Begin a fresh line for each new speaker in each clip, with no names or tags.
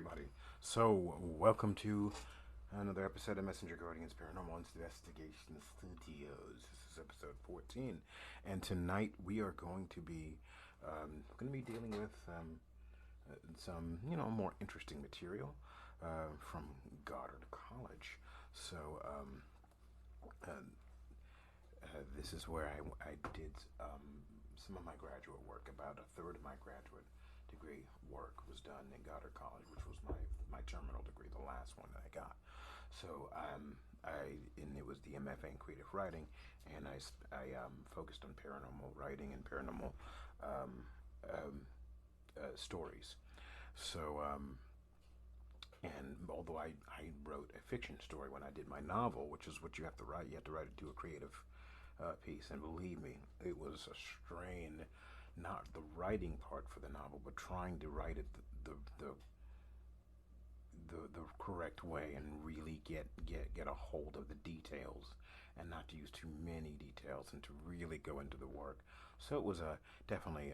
everybody. So, welcome to another episode of Messenger Guardians Paranormal Investigation Studios. This is episode 14, and tonight we are going to be dealing with some more interesting material from Goddard College. So, this is where I did some of my graduate work. About a third of my graduate degree work was done in Goddard College, which was my terminal degree, the last one that I got. So and it was the MFA in creative writing, and I focused on paranormal writing and paranormal stories. So and although I wrote a fiction story when I did my novel, which is what you have to write. You have to write it to a creative piece, and believe me, it was a strain. Not the writing part for the novel, but trying to write it the correct way and really get a hold of the details, and not to use too many details, and to really go into the work. So it was definitely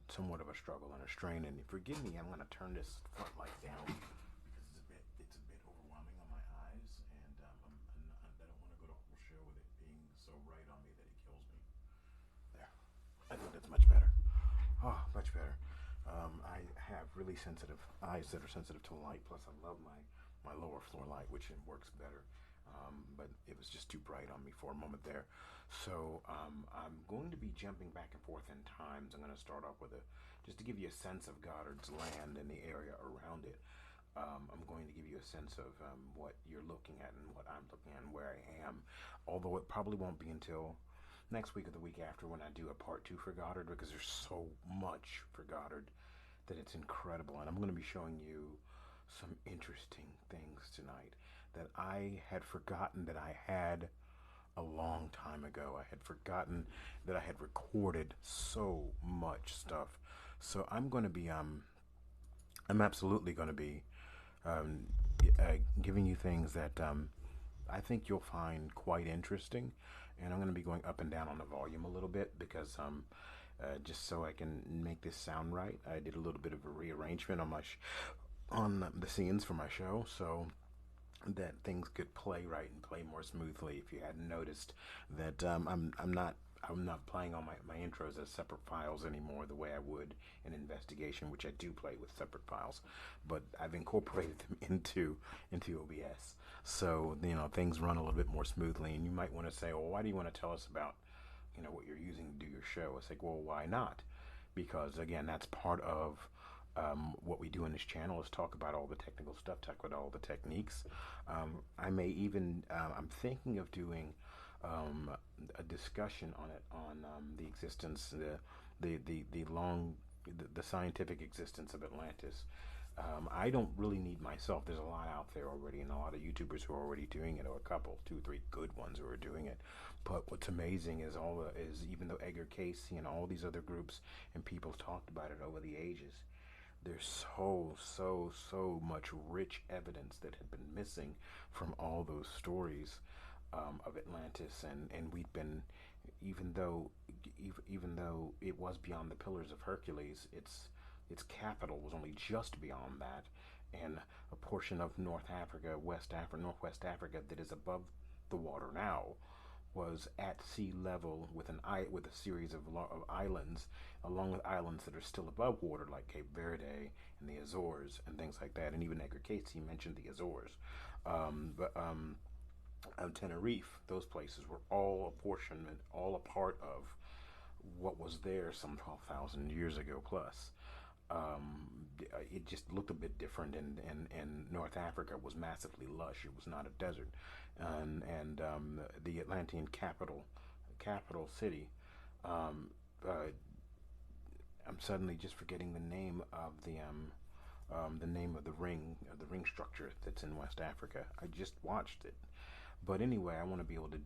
somewhat of a struggle and a strain. And forgive me, I'm going to turn this front light down because it's a bit overwhelming on my eyes, and I don't want to go the whole show with it being so bright on me that it kills me. There, I think that's much better. Oh, much better. I have really sensitive eyes that are sensitive to light. Plus, I love my lower floor light, which works better. But it was just too bright on me for a moment there. So I'm going to be jumping back and forth in times. I'm going to start off with just to give you a sense of Goddard's land and the area around it. I'm going to give you a sense of what you're looking at and what I'm looking at and where I am. Although it probably won't be until next week or the week after when I do a part 2 for Goddard, because there's so much for Goddard that it's incredible. And I'm going to be showing you some interesting things tonight that I had forgotten that I had a long time ago. I had forgotten that I had recorded so much stuff. So I'm going to be I'm absolutely going to be giving you things that I think you'll find quite interesting, and I'm going to be going up and down on the volume a little bit because just so I can make this sound right. I did a little bit of a rearrangement on on the scenes for my show, so that things could play right and play more smoothly. If you hadn't noticed that, I'm not playing all my intros as separate files anymore the way I would in Investigation, which I do play with separate files, but I've incorporated them into OBS. So things run a little bit more smoothly. And you might want to say, well, why do you want to tell us about what you're using to do your show? It's like, well, why not? Because again, that's part of what we do in this channel is talk about all the technical stuff, talk about all the techniques. I may even I'm thinking of doing a discussion on it, on the existence, the scientific existence of Atlantis. I don't really need myself. There's a lot out there already, and a lot of YouTubers who are already doing it, or a couple, 2, 3 good ones who are doing it. But what's amazing is even though Edgar Cayce and all these other groups and people talked about it over the ages, there's so much rich evidence that had been missing from all those stories of Atlantis, and we've been, even though it was beyond the Pillars of Hercules, its capital was only just beyond that, and a portion of Northwest Africa that is above the water now was at sea level with a series of islands, along with islands that are still above water, like Cape Verde and the Azores and things like that. And even Edgar Cayce mentioned the Azores, but Tenerife. Those places were all a part of what was there some 12,000 years ago plus. It just looked a bit different, and North Africa was massively lush. It was not a desert, and the Atlantean capital city. I'm suddenly just forgetting the name of the name of the ring structure that's in West Africa. I just watched it. But anyway, I want to be able to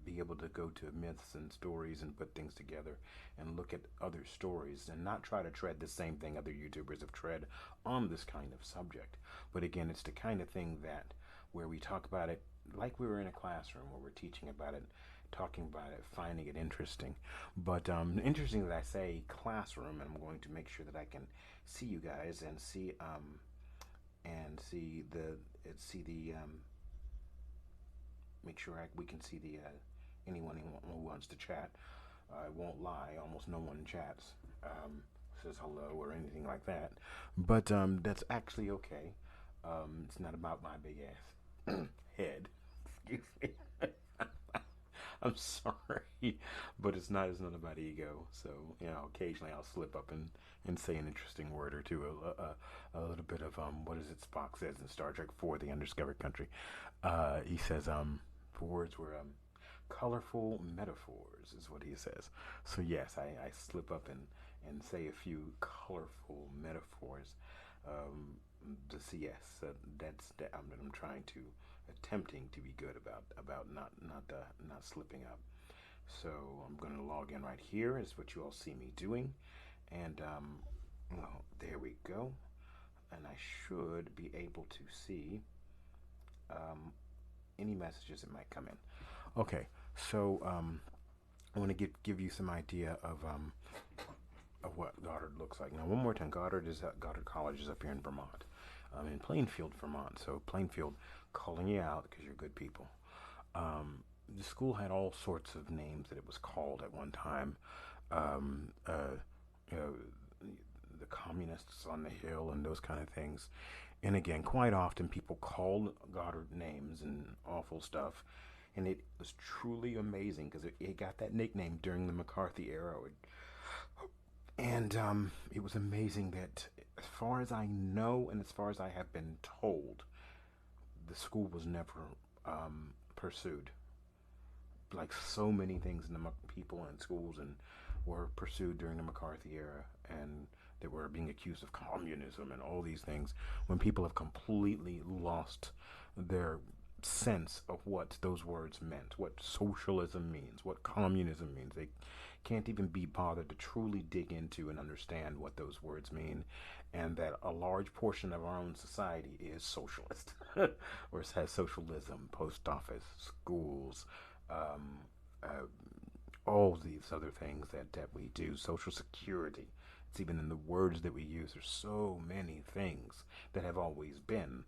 be able to go to myths and stories and put things together and look at other stories and not try to tread the same thing other YouTubers have tread on this kind of subject. But again, it's the kind of thing that where we talk about it like we were in a classroom where we're teaching about it, talking about it, finding it interesting. But interesting that I say classroom, and I'm going to make sure that I can see you guys and see the make sure we can see the anyone who wants to chat. I won't lie, almost no one chats, says hello or anything like that. But that's actually okay. It's not about my big ass head. Excuse me. I'm sorry, but it's not about ego. So occasionally I'll slip up and say an interesting word or two. A little bit of what is it Spock says in Star Trek 4: The Undiscovered Country. He says the words were colorful metaphors is what he says. So yes, I slip up and say a few colorful metaphors. To see yes, that I'm trying to attempting to be good about not slipping up. So I'm going to log in right here. Is what you all see me doing, and well, there we go. And I should be able to see any messages that might come in. Okay, so I want to give you some idea of what Goddard looks like. Now, one more time, Goddard College is up here in Vermont, in Plainfield, Vermont. So Plainfield, calling you out because you're good people. The school had all sorts of names that it was called at one time. You know, the communists on the hill and those kind of things. And again, quite often people called Goddard names and awful stuff. And it was truly amazing because it got that nickname during the McCarthy era. And it was amazing that, as far as I know and as far as I have been told, the school was never pursued. Like so many things in the people and schools and were pursued during the McCarthy era, and they were being accused of communism and all these things, when people have completely lost their sense of what those words meant, what socialism means, what communism means. They can't even be bothered to truly dig into and understand what those words mean, and that a large portion of our own society is socialist or has socialism, post office, schools, um, uh, all these other things that we do, social security. It's even in the words that we use. There's so many things that have always been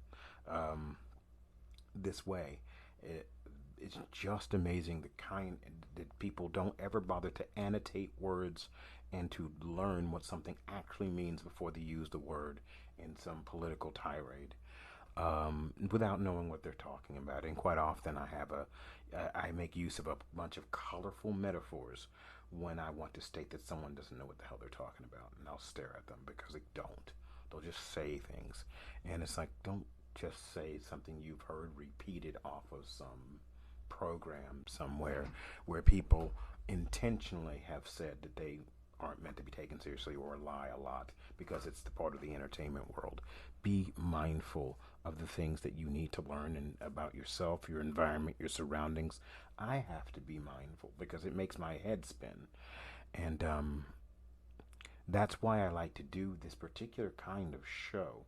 this way. It's just amazing the kind that people don't ever bother to annotate words and to learn what something actually means before they use the word in some political tirade, without knowing what they're talking about. And quite often I make use of a bunch of colorful metaphors when I want to state that someone doesn't know what the hell they're talking about, and I'll stare at them because they don't. They'll just say things, and it's like, don't just say something you've heard repeated off of some program somewhere where people intentionally have said that they aren't meant to be taken seriously or lie a lot because it's the part of the entertainment world. Be mindful of the things that you need to learn and about yourself, your environment, your surroundings. I have to be mindful because it makes my head spin. And that's why I like to do this particular kind of show.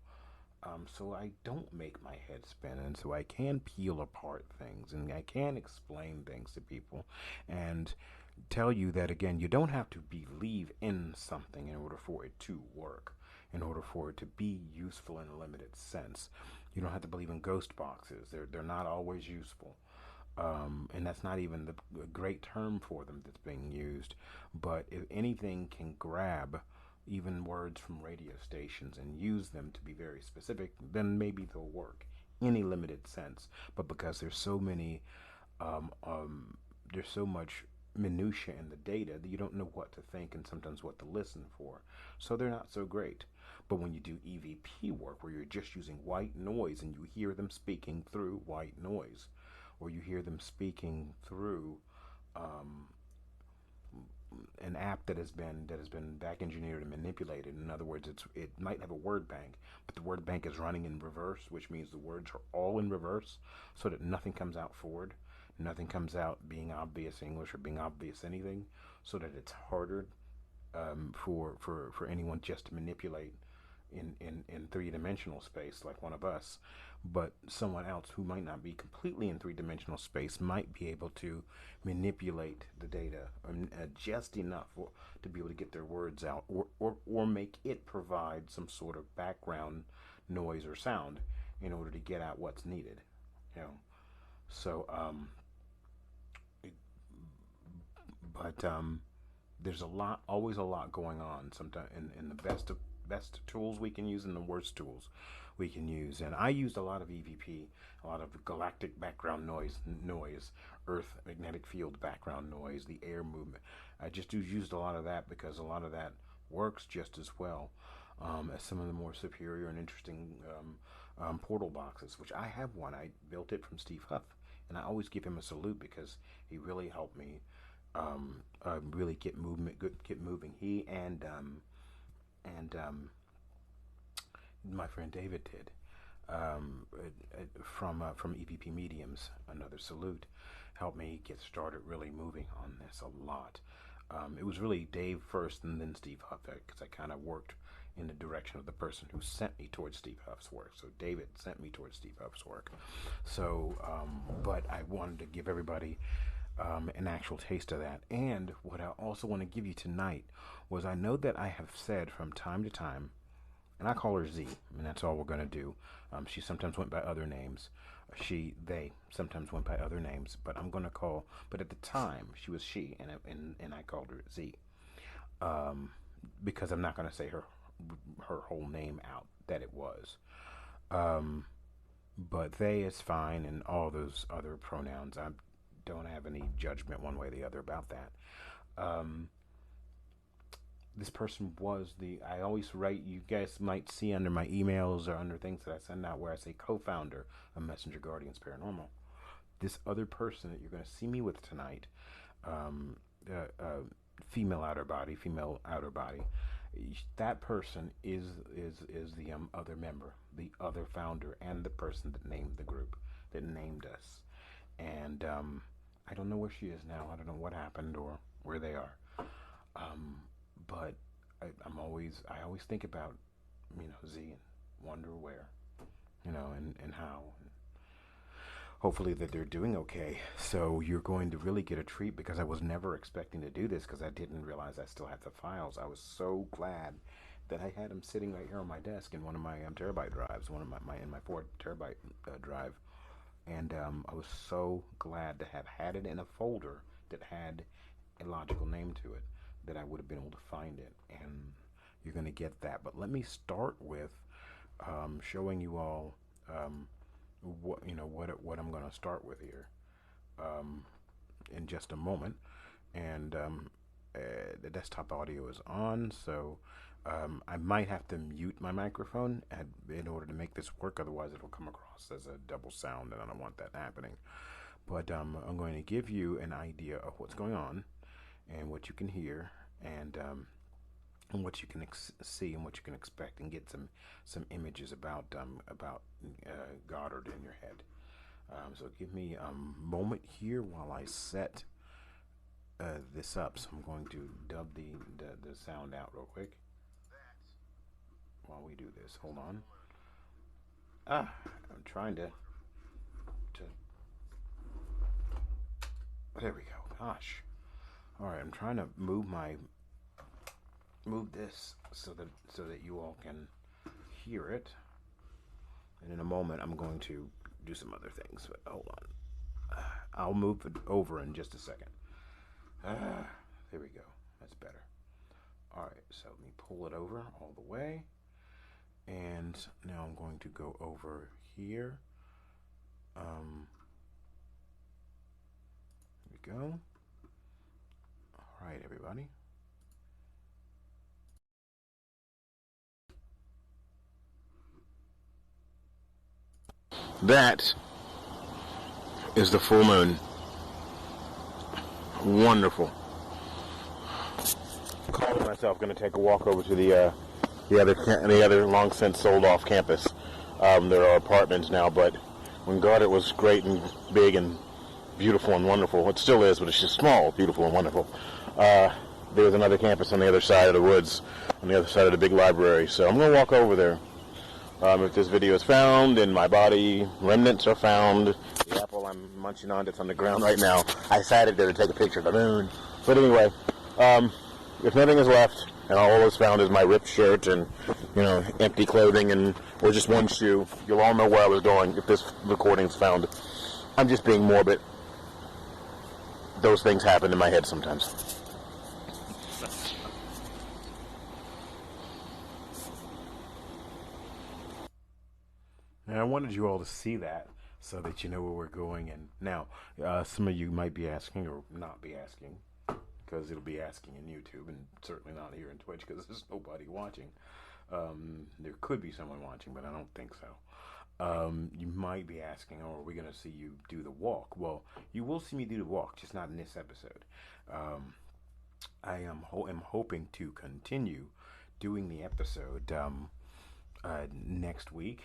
So I don't make my head spin, and so I can peel apart things and I can explain things to people and tell you that, again, you don't have to believe in something in order for it to work, in order for it to be useful in a limited sense. You don't have to believe in ghost boxes. They're not always useful. And that's not even the great term for them that's being used. But if anything can grab even words from radio stations and use them to be very specific, then maybe they'll work in a limited sense. But because there's so much minutia in the data that you don't know what to think and sometimes what to listen for, so they're not so great. But when you do EVP work, where you're just using white noise and you hear them speaking through white noise, or you hear them speaking through an app that has been back engineered and manipulated. In other words, it might have a word bank, but the word bank is running in reverse, which means the words are all in reverse, so that nothing comes out forward, nothing comes out being obvious English or being obvious anything, so that it's harder for anyone just to manipulate in three-dimensional space, like one of us, but someone else who might not be completely in three-dimensional space might be able to manipulate the data just enough to be able to get their words out, or make it provide some sort of background noise or sound in order to get out what's needed. You know, so there's always a lot going on. Sometimes in the best tools we can use and the worst tools we can use. And I used a lot of EVP, a lot of galactic background noise, Earth magnetic field background noise, the air movement. I just used a lot of that because a lot of that works just as well as some of the more superior and interesting portal boxes, which I have one. I built it from Steve Huff, and I always give him a salute because he really helped me really get moving. He and my friend David did from EVP Mediums. Another salute. Helped me get started really moving on this a lot. It was really Dave first and then Steve Huff, because I kind of worked in the direction of the person who sent me towards Steve Huff's work. So David sent me towards Steve Huff's work. So, but I wanted to give everybody an actual taste of that. And what I also want to give you tonight was, I know that I have said from time to time, and I call her Z, and that's all we're going to do. She sometimes went by other names. They sometimes went by other names, but I'm going to call, but at the time she was she, and I called her Z. Because I'm not going to say her whole name out that it was. But they is fine, and all those other pronouns, I don't have any judgment one way or the other about that. This person was I always write, you guys might see under my emails or under things that I send out where I say co-founder of Messenger Guardians Paranormal. This other person that you're going to see me with tonight, female outer body, that person is the other member, the other founder, and the person that named the group, that named us. And I don't know where she is now. I don't know what happened or where they are. But I always think about, Z, and wonder where, and how. Hopefully that they're doing okay. So you're going to really get a treat, because I was never expecting to do this, because I didn't realize I still had the files. I was so glad that I had them sitting right here on my desk in one of my terabyte drives, in my 4 terabyte drive. And I was so glad to have had it in a folder that had a logical name to it, that I would have been able to find it. And you're going to get that. But let me start with showing you all what I'm going to start with here in just a moment. And the desktop audio is on, so I might have to mute my microphone in order to make this work. Otherwise it'll come across as a double sound, and I don't want that happening. But I'm going to give you an idea of what's going on, and what you can hear, and what you can see, and what you can expect, and get some images about Goddard in your head. So give me a moment here while I set this up. So I'm going to dub the sound out real quick while we do this. Hold on. I'm trying to there we go. Gosh. All right, I'm trying to move this so that you all can hear it. And in a moment, I'm going to do some other things. But hold on. I'll move it over in just a second. There we go. That's better. All right, so let me pull it over all the way. And now I'm going to go over here. Here we go. All right, everybody. That is the full moon. Wonderful. Calling myself going to take a walk over to the other long since sold off campus. There are apartments now, but when Goddard was great and big and beautiful and wonderful, it still is, but it's just small, beautiful and wonderful. there's another campus on the other side of the woods, on the other side of the big library. So I'm going to walk over there. If this video is found and my body remnants are found, the apple I'm munching on that's on the ground right now, I decided to take a picture of the moon. But anyway, if nothing is left and all is found is my ripped shirt and, empty clothing or just one shoe, you'll all know where I was going if this recording is found. I'm just being morbid. Those things happen in my head sometimes. And I wanted you all to see that so that you know where we're going. And now, some of you might be asking or not be asking, because it'll be asking in YouTube and certainly not here in Twitch because there's nobody watching. There could be someone watching, but I don't think so. You might be asking, oh, are we going to see you do the walk? Well, you will see me do the walk, just not in this episode. I am hoping to continue doing the episode next week.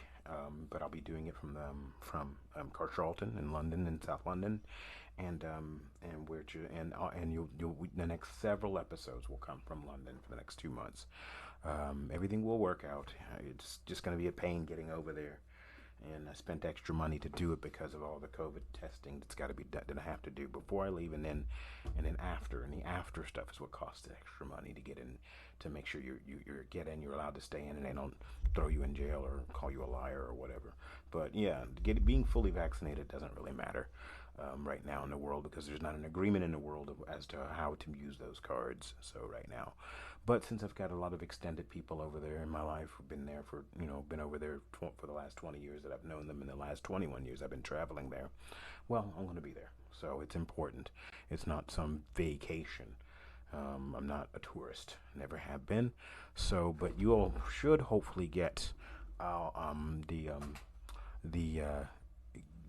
But I'll be doing it from Carshalton in London, in South London, and the next several episodes will come from London for the next 2 months. Everything will work out. It's just going to be a pain getting over there, and I spent extra money to do it because of all the COVID testing that's got to be done, that I have to do before I leave, and then after. And the after stuff is what costs the extra money to get in, to make sure you're allowed to stay in, and they don't throw you in jail or call you a liar or whatever. But yeah, being fully vaccinated doesn't really matter right now in the world, because there's not an agreement in the world as to how to use those cards. So right now, but since I've got a lot of extended people over there in my life who've been there for been over there for the last 20 years that I've known them, in the last 21 years I've been traveling there, well, I'm going to be there. So it's important. It's not some vacation. I'm not a tourist, never have been. So, but you all should hopefully get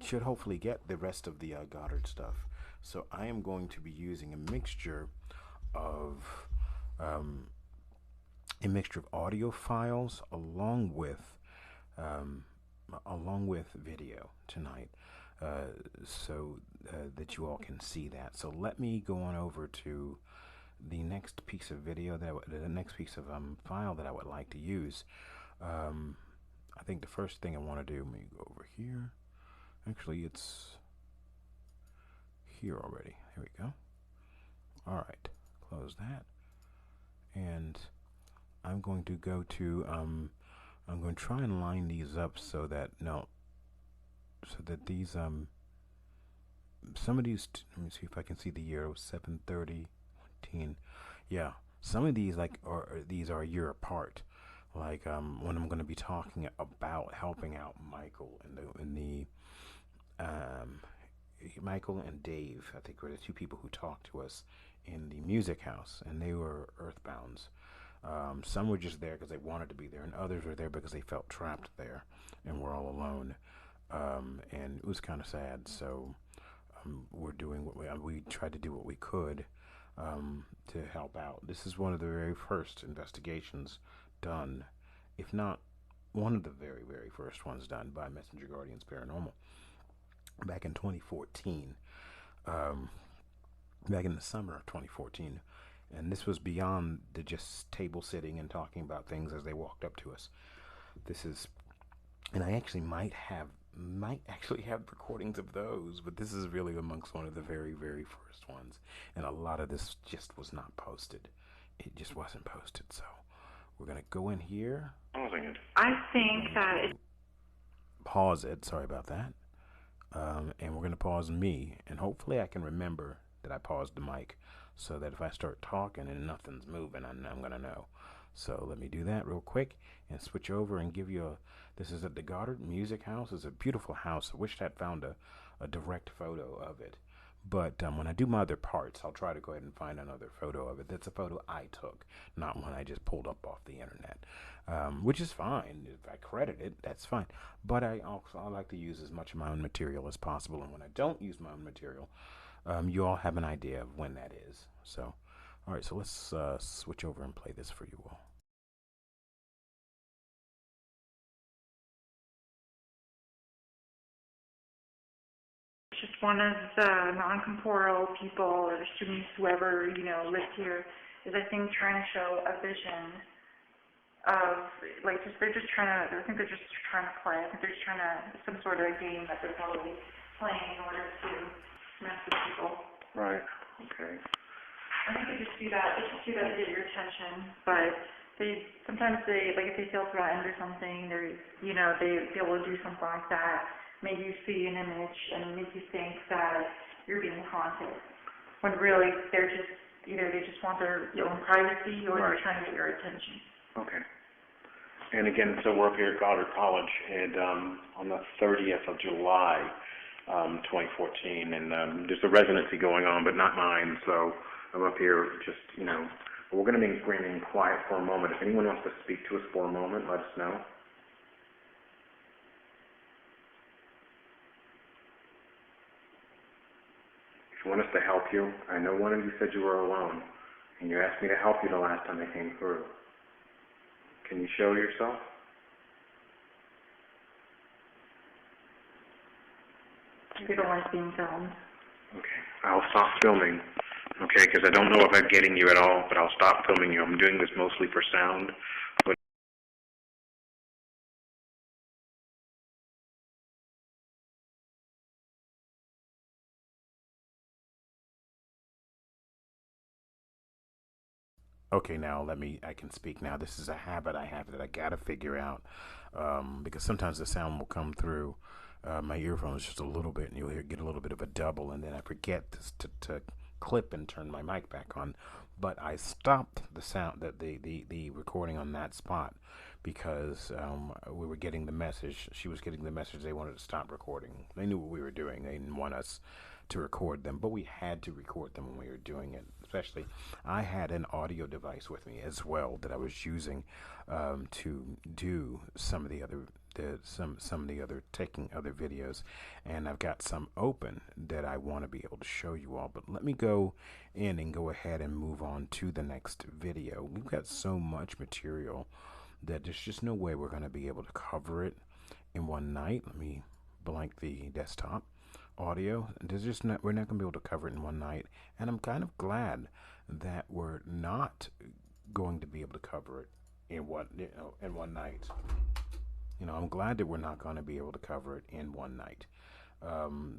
should hopefully get the rest of the Goddard stuff. So I am going to be using a mixture of audio files along with video tonight, so that you all can see that. So let me go on over to the next piece of video, the next piece of file that I would like to use. I think the first thing I want to do, let me go over here. Actually, it's here already. Here we go. All right, close that, and I'm going to go to I'm going to try and line these up so that these some of these, let me see if I can see the year. It was 7/30. Yeah, some of these these are a year apart. Like when I'm going to be talking about helping out Michael Michael and Dave, I think, were the two people who talked to us in the music house, and they were earthbounds. Some were just there because they wanted to be there, and others were there because they felt trapped there and were all alone. And it was kind of sad. So we're doing what we tried to do what we could to help out. This is one of the very first investigations done, if not one of the very, very first ones done by Messenger Guardians Paranormal back in 2014, back in the summer of 2014. And this was beyond the just table sitting and talking about things as they walked up to us. This is, and I actually might actually have recordings of those, but this is really amongst one of the very, very first ones. And a lot of this just was not posted. It just wasn't posted. So we're going to go in here.
Pausing it. I think that
pause it. Sorry about that. And we're going to pause me. And hopefully I can remember that I paused the mic, so that if I start talking and nothing's moving, I'm going to know. So let me do that real quick and switch over and give you this is at the Goddard Music House. It's a beautiful house. I wish I'd found a direct photo of it. But when I do my other parts, I'll try to go ahead and find another photo of it. That's a photo I took, not one I just pulled up off the internet, which is fine. If I credit it, that's fine. But I like to use as much of my own material as possible. And when I don't use my own material, you all have an idea of when that is. So, all right, so let's switch over and play this for you all.
just one of the non-corporeal people or students, whoever, lived here is I think trying to show a vision of like just they're just trying to I think they're just trying to play. I think they're just trying to some sort of game that they're probably playing in order to mess with people.
Right. Okay.
I think they just do that. They just do that to get your attention, but sometimes they like if they feel threatened or something, they will do something like that, make you see an image and make you think that you're being haunted, when really they're just either they just want their own privacy or they're trying to get your attention.
Okay. And again, so we're up here at Goddard College, and on the 30th of July, 2014, and there's a residency going on, but not mine, so I'm up here just, we're going to be remaining quiet for a moment. If anyone wants to speak to us for a moment, let us know. If you want us to help you, I know one of you said you were alone, and you asked me to help you the last time I came through. Can you show yourself?
You don't like being filmed.
Okay, I'll stop filming, okay, because I don't know if I'm getting you at all, but I'll stop filming you. I'm doing this mostly for sound, but okay, now I can speak now. This is a habit I have that I gotta figure out, because sometimes the sound will come through my earphones just a little bit, and you'll get a little bit of a double, and then I forget to clip and turn my mic back on. But I stopped the sound, the recording on that spot, because we were getting the message. She was getting the message they wanted to stop recording. They knew what we were doing. They didn't want us to record them, but we had to record them when we were doing it. Especially, I had an audio device with me as well that I was using to do some of the other taking other videos, and I've got some open that I want to be able to show you all. But let me go in and go ahead and move on to the next video. We've got so much material that there's just no way we're going to be able to cover it in one night. Let me blank the desktop audio. We're not going to be able to cover it in one night, and I'm kind of glad that we're not going to be able to cover it in one night. I'm glad that we're not going to be able to cover it in one night,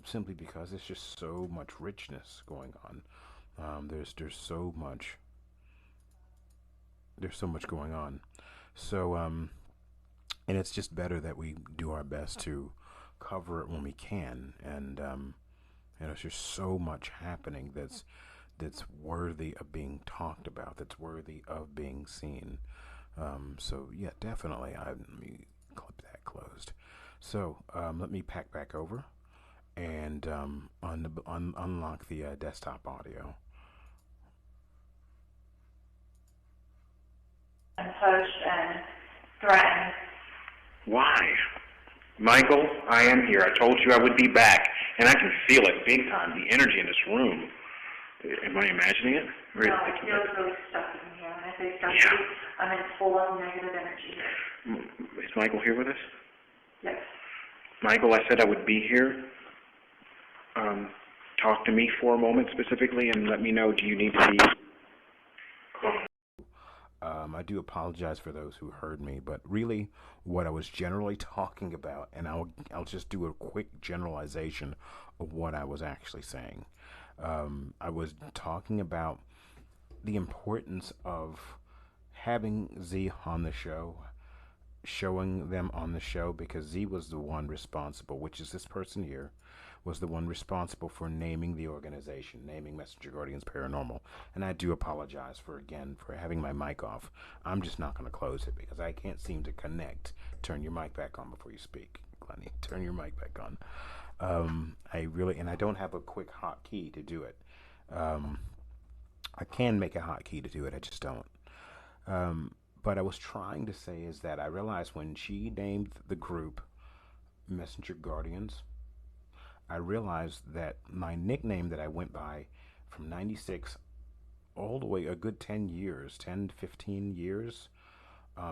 simply because there's just so much richness going on. There's so much going on. So and it's just better that we do our best to cover it when we can. And there's just so much happening that's worthy of being talked about, that's worthy of being seen. So yeah, definitely. Let me clip that closed. So let me pack back over and unlock the desktop audio.
And push and threaten.
Why? Michael, I am here. I told you I would be back, and I can feel it big time, the energy in this room. Am I imagining it?
No, I feel really stuck in here. When I say stuck, I'm in full of negative energy.
Is Michael here with us?
Yes. Michael,
I said I would be here. Talk to me for a moment specifically and let me know, do you need to be... I do apologize for those who heard me, but really what I was generally talking about, and I'll just do a quick generalization of what I was actually saying. I was talking about the importance of having Z on the show, showing them on the show, because Z was the one responsible, which is this person here, was the one responsible for naming the organization, naming Messenger Guardians Paranormal. And I do apologize for having my mic off. I'm just not going to close it because I can't seem to connect. Turn your mic back on before you speak, Glennie. Turn your mic back on. I don't have a quick hotkey to do it. I can make a hotkey to do it, I just don't. But I was trying to say is that I realized when she named the group Messenger Guardians, I realized that my nickname that I went by from 96 all the way a good 10 to 15 years,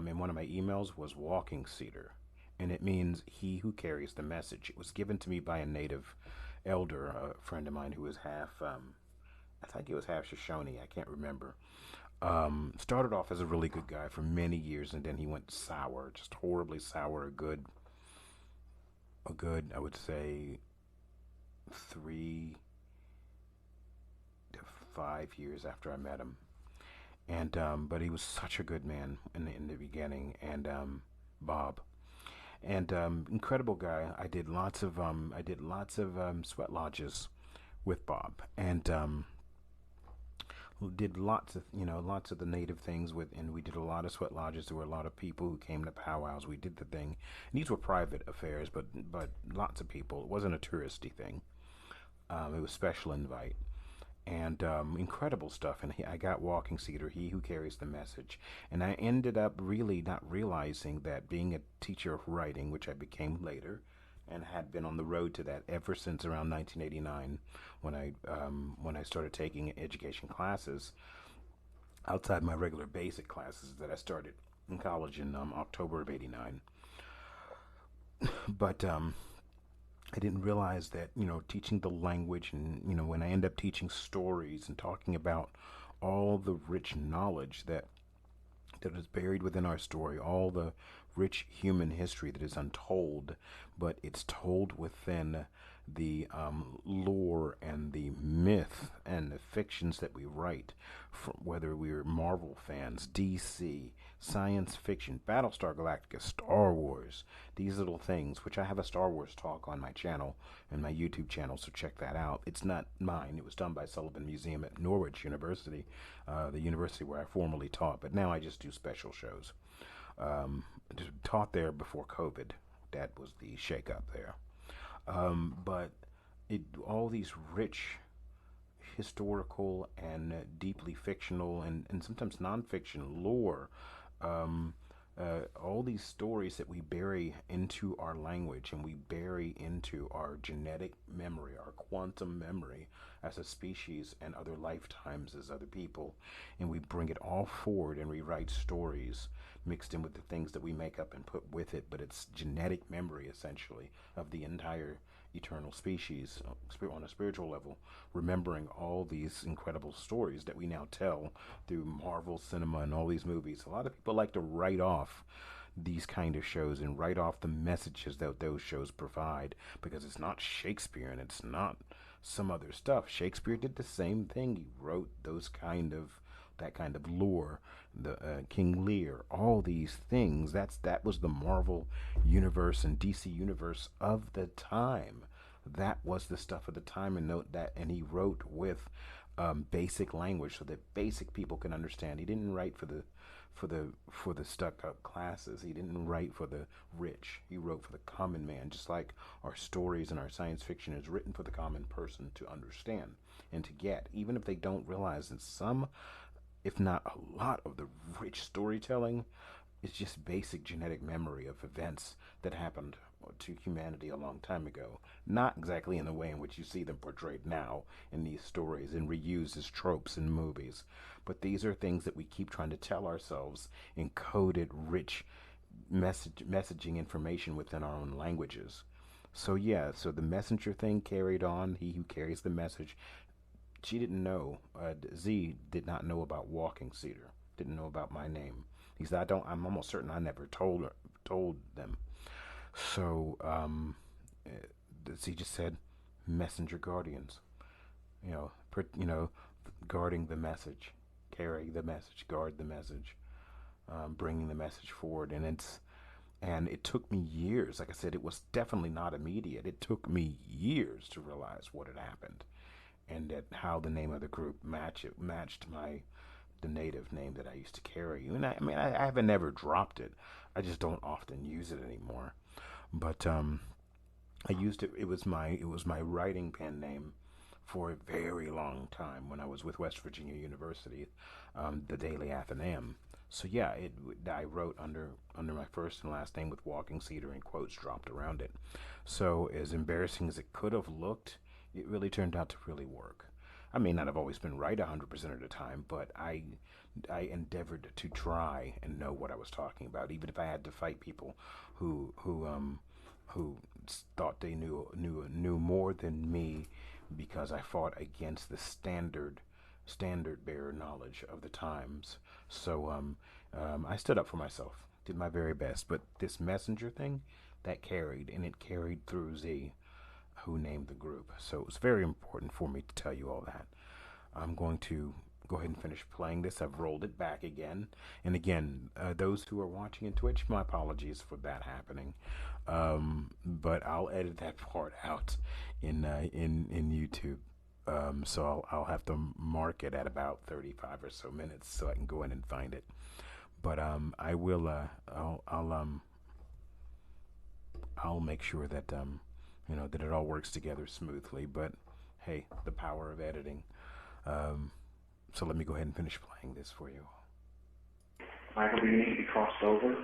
in one of my emails was Walking Cedar. And it means he who carries the message. It was given to me by a native elder, a friend of mine who was half, I think he was half Shoshone, I can't remember. Started off as a really good guy for many years, and then he went sour, just horribly sour. A good, I would say, 3 to 5 years after I met him. And but he was such a good man in the beginning, and Bob, and incredible guy. I did lots of sweat lodges with Bob, and did lots of the native things with, and we did a lot of sweat lodges. There were a lot of people who came to powwows. We did the thing. And these were private affairs, but lots of people. It wasn't a touristy thing. It was special invite, and incredible stuff. And I got walking cedar, he who carries the message. And I ended up really not realizing that being a teacher of writing, which I became later, and had been on the road to that ever since around 1989, when I started taking education classes outside my regular basic classes that I started in college in October of '89. But I didn't realize that, teaching the language, and, when I end up teaching stories and talking about all the rich knowledge that is buried within our story, all the rich human history that is untold, but it's told within the lore and the myth and the fictions that we write, whether we're Marvel fans, DC, science fiction, Battlestar Galactica, Star Wars, these little things, which I have a Star Wars talk on my channel and my YouTube channel, so check that out. It's not mine. It was done by Sullivan Museum at Norwich University, the university where I formerly taught, but now I just do special shows. Taught there before COVID. That was the shake-up there. But all these rich historical and deeply fictional and sometimes nonfiction lore, um, all these stories that we bury into our language and we bury into our genetic memory, our quantum memory as a species and other lifetimes as other people, and we bring it all forward and rewrite stories mixed in with the things that we make up and put with it, but it's genetic memory essentially of the entire eternal species on a spiritual level, remembering all these incredible stories that we now tell through Marvel cinema and all these movies. A lot of people like to write off these kind of shows and write off the messages that those shows provide because it's not Shakespeare and it's not some other stuff. Shakespeare did the same thing. He wrote that kind of lore, the King Lear, all these things. That was the Marvel universe and DC universe of the time. That was the stuff of the time, and note that. And he wrote with basic language so that basic people can understand. He didn't write for the stuck up classes. He didn't write for the rich. He wrote for the common man, just like our stories and our science fiction is written for the common person to understand and to get, even if they don't realize that some, if not a lot, of the rich storytelling is just basic genetic memory of events that happened to humanity a long time ago. Not exactly in the way in which you see them portrayed now in these stories and reused as tropes in movies. But these are things that we keep trying to tell ourselves in coded, rich messaging information within our own languages. So yeah, so the messenger thing carried on. He who carries the message. She didn't know. Z did not know about walking cedar. Didn't know about my name. He said, "I don't. I'm almost certain I never told them." So Z just said, "Messenger Guardians." You know, guarding the message, carry the message, guard the message, bringing the message forward, and it took me years. Like I said, it was definitely not immediate. It took me years to realize what had happened and that how the name of the group matched the native name that I used to carry. And I mean, I haven't never dropped it. I just don't often use it anymore. But I used it. It was my writing pen name for a very long time when I was with West Virginia University, the Daily Athenaeum. So yeah, I wrote under my first and last name with walking cedar and quotes dropped around it. So as embarrassing as it could have looked, it really turned out to really work. I may not have always been right 100% of the time, but I endeavored to try and know what I was talking about, even if I had to fight people who thought they knew more than me because I fought against the standard standard bearer knowledge of the times. So I stood up for myself, did my very best. But this messenger thing, that carried, and it carried through Z, who named the group. So it was very important for me to tell you all that. I'm going to go ahead and finish playing this. I've rolled it back again. And again, those who are watching in Twitch, my apologies for that happening. But I'll edit that part out in YouTube. So I'll have to mark it at about 35 or so minutes so I can go in and find it. But I will. I'll make sure that that it all works together smoothly. But hey, the power of editing. So let me go ahead and finish playing this for you.
Michael, do you need to be crossed over?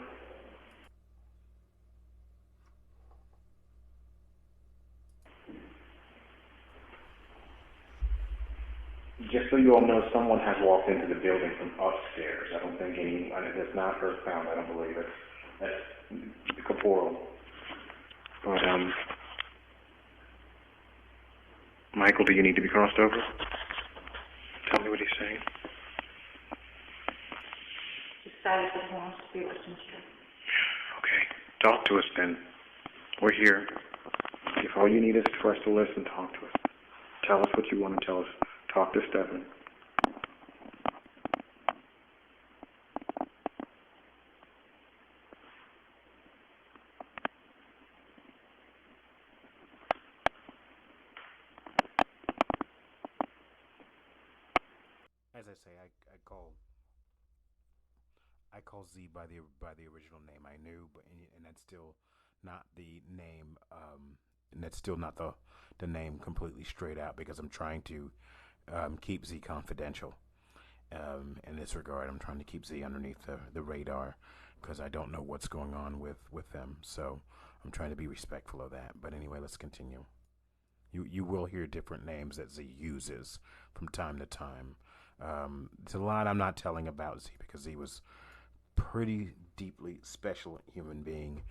Just so you all know, someone has walked into the building from upstairs. I don't think it's not earthbound, I don't believe it. That's corporeal. But, Michael, do you need to be crossed over? Tell me what he's saying.
Decided that he wants to be listened to.
Okay. Talk to us then. We're here. If all you need is for us to listen, talk to us. Tell us what you want to tell us. Talk to Stephen.
As I say, I call Z by the original name I knew, but and that's still not the name. And that's still not the name completely straight out, because I'm trying to keep Z confidential. In this regard, I'm trying to keep Z underneath the radar, because I don't know what's going on with them. So I'm trying to be respectful of that. But anyway, let's continue. You will hear different names that Z uses from time to time. There's a lot I'm not telling about Z, because Z was pretty deeply special human being,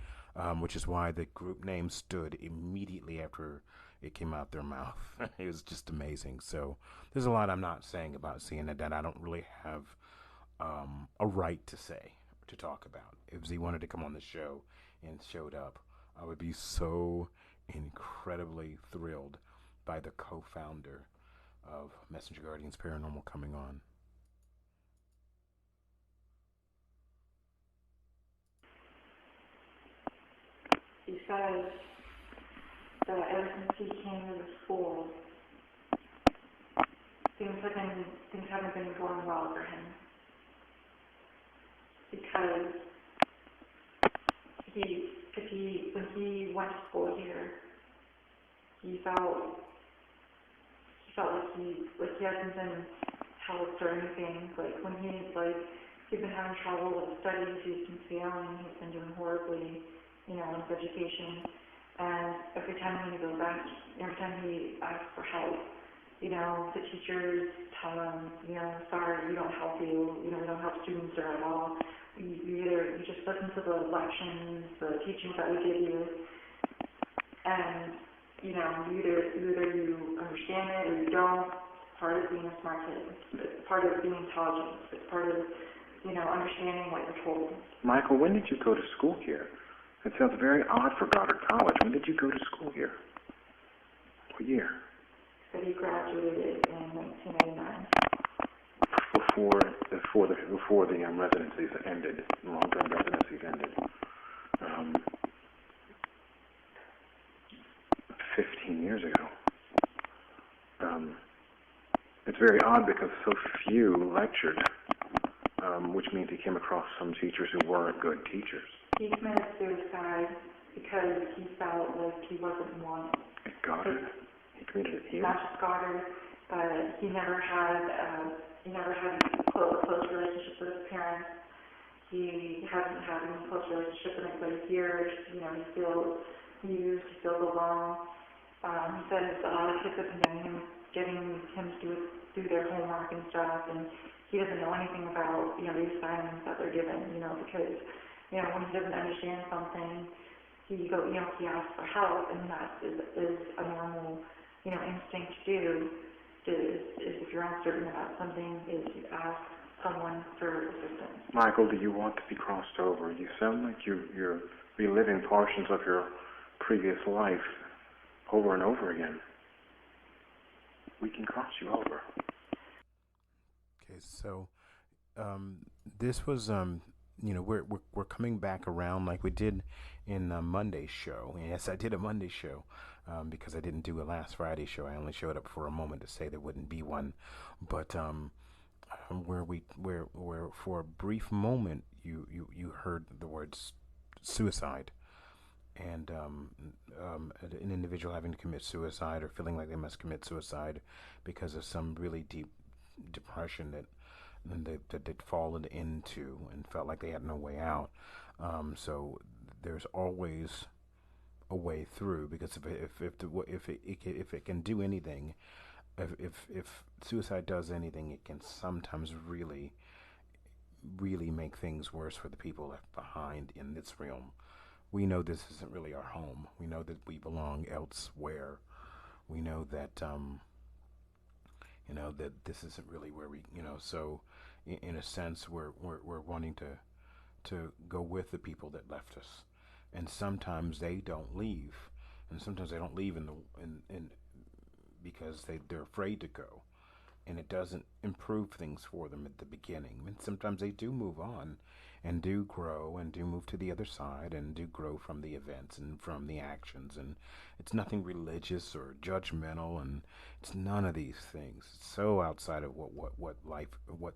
which is why the group name stood immediately after it came out their mouth. It was just amazing. So there's a lot I'm not saying about Z, and that I don't really have a right to say, to talk about. If Z wanted to come on the show and showed up, I would be so incredibly thrilled by the co-founder of Messenger Guardians Paranormal coming on.
He says that ever since he came to the school, things haven't been going well for him, because when he went to school here, he felt like he hasn't been helped or anything. Like when he's been having trouble with studies, he's been failing, he's been doing horribly, in his education. And every time he asks for help, the teachers tell him, sorry, we don't help you, we don't help students or at all. You just listen to the lections, the teachings that we give you, and either you understand it or you don't. It's part of being a smart kid. It's part of being intelligent. It's part of, understanding what you're told.
Michael, when did you go to school here? It sounds very odd for Goddard College. When did you go to school here? What year?
So he graduated in 1989.
Before the residencies ended, long-term residencies ended. 15 years ago. It's very odd because so few lectured, which means he came across some teachers who weren't good teachers.
He committed suicide because he felt like he wasn't wanted.
At Goddard? He committed it here?
Not just Goddard, but he never had a close relationship with his parents. He hasn't had any close relationship with anybody here. He feels used, he feels alone. He says a lot of kids have been getting him to do their homework and stuff, and he doesn't know anything about, the assignments that they're given, because, when he doesn't understand something, he asks for help, and that is a normal, instinct to do. is if you're uncertain about something, is you ask someone for assistance.
Michael, do you want to be crossed over? You sound like you're reliving portions of your previous life over and over again. We can cross you over.
Okay, so this was we're coming back around like we did in Monday's show. Yes, I did a Monday show because I didn't do a last Friday show. I only showed up for a moment to say there wouldn't be one, but where for a brief moment you heard the words suicide, and an individual having to commit suicide or feeling like they must commit suicide because of some really deep depression that they'd fallen into and felt like they had no way out. So there's always a way through, because if it can do anything, if suicide does anything, it can sometimes really make things worse for the people left behind in this realm. We know this isn't really our home. We know that we belong elsewhere. We know that that this isn't really where we, so in a sense we're wanting to go with the people that left us, and sometimes they don't leave, and sometimes they don't leave in because they're afraid to go, and it doesn't improve things for them at the beginning. And sometimes they do move on and do grow and do move to the other side and do grow from the events and from the actions, and it's nothing religious or judgmental, and it's none of these things. It's so outside of what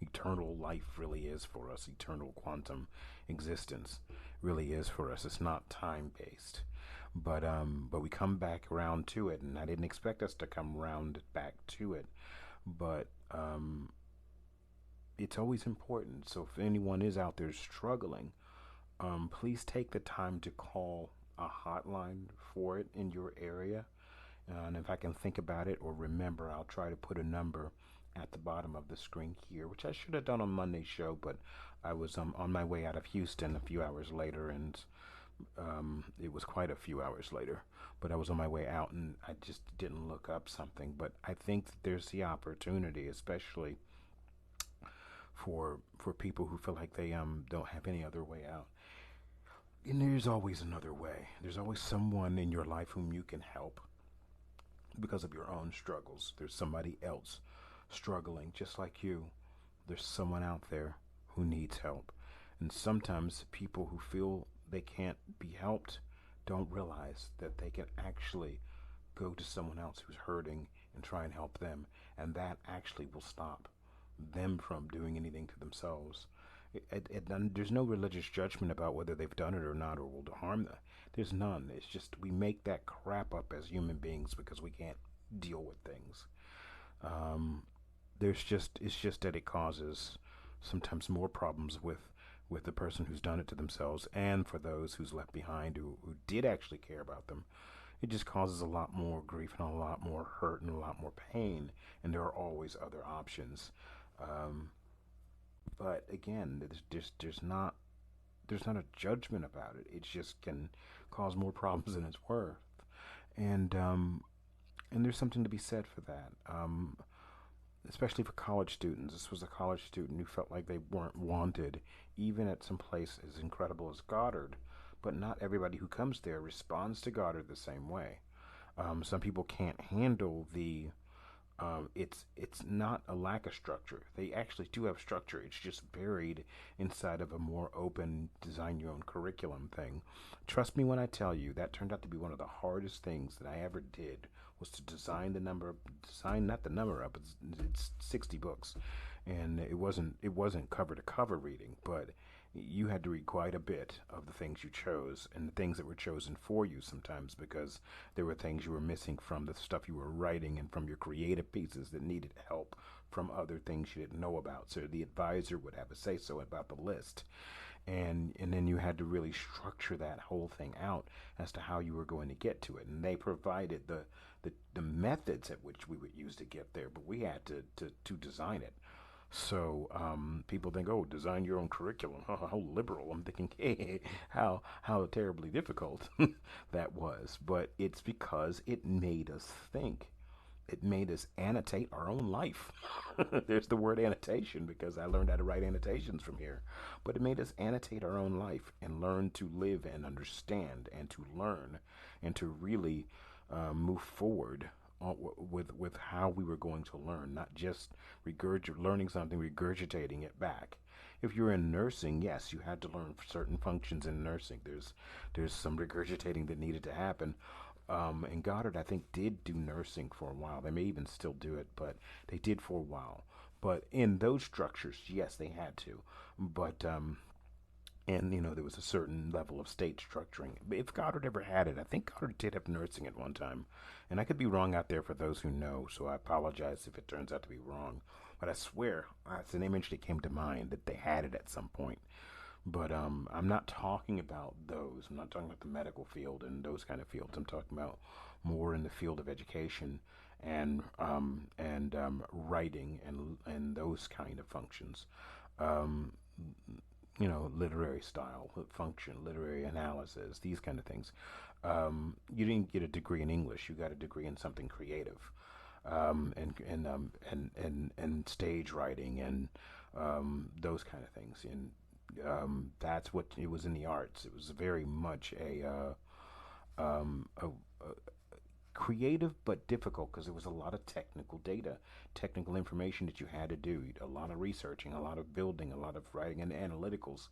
eternal life really is for us. Eternal quantum existence really is for us. It's not time based, but we come back around to it, and I didn't expect us to come round back to it, but it's always important. So if anyone is out there struggling, please take the time to call a hotline for it in your area. And if I can think about it or remember, I'll try to put a number at the bottom of the screen here, which I should have done on Monday's show, but I was on my way out of Houston a few hours later, and it was quite a few hours later, but I was on my way out and I just didn't look up something. But I think that there's the opportunity, especially for people who feel like they don't have any other way out. And there's always another way. There's always someone in your life whom you can help because of your own struggles. There's somebody else struggling just like you. There's someone out there who needs help. And sometimes people who feel they can't be helped don't realize that they can actually go to someone else who's hurting and try and help them, and that actually will stop them from doing anything to themselves. There's no religious judgment about whether they've done it or not or will harm them. There's none. It's just we make that crap up as human beings because we can't deal with things. It's just that it causes sometimes more problems with the person who's done it to themselves, and for those who's left behind who did actually care about them. It just causes a lot more grief and a lot more hurt and a lot more pain, and there are always other options. But again, there's not a judgment about it. It just can cause more problems than it's worth, and there's something to be said for that. Especially for college students. This was a college student who felt like they weren't wanted, even at some place as incredible as Goddard. But not everybody who comes there responds to Goddard the same way. Some people can't handle the. It's not a lack of structure. They actually do have structure. It's just buried inside of a more open, design your own curriculum thing. Trust me when I tell you that turned out to be one of the hardest things that I ever did, was to design not the number up. It's 60 books, and it wasn't cover to cover reading, but you had to read quite a bit of the things you chose, and the things that were chosen for you sometimes, because there were things you were missing from the stuff you were writing and from your creative pieces that needed help from other things you didn't know about. So the advisor would have a say so about the list. And then you had to really structure that whole thing out as to how you were going to get to it. And they provided the methods at which we would use to get there, but we had to design it. So people think, oh, design your own curriculum. How liberal. I'm thinking, hey, how terribly difficult that was. But it's because it made us think. it made us annotate our own life. There's the word annotation because I learned how to write annotations from here. But it made us annotate our own life and learn to live and understand and to learn and to really move forward with how we were going to learn, not just learning something, regurgitating it back. If you're in nursing, yes, you had to learn certain functions in nursing. There's some regurgitating that needed to happen. And Goddard, I think, did do nursing for a while. They may even still do it, but they did for a while. But in those structures, yes, they had to. But and there was a certain level of state structuring. If Goddard ever had it, I think Goddard did have nursing at one time, and I could be wrong out there for those who know. So I apologize if it turns out to be wrong. But I swear, it's an image that came to mind that they had it at some point. But I'm not talking about those. I'm not talking about the medical field and those kind of fields. I'm talking about more in the field of education and writing and those kind of functions. Um, Literary style, function, literary analysis, these kind of things. You didn't get a degree in English. You got a degree in something creative, and stage writing and those kind of things. And that's what it was in the arts. It was very much a creative but difficult because there was a lot of technical data, technical information that you had to do, a lot of researching, a lot of building, a lot of writing and analyticals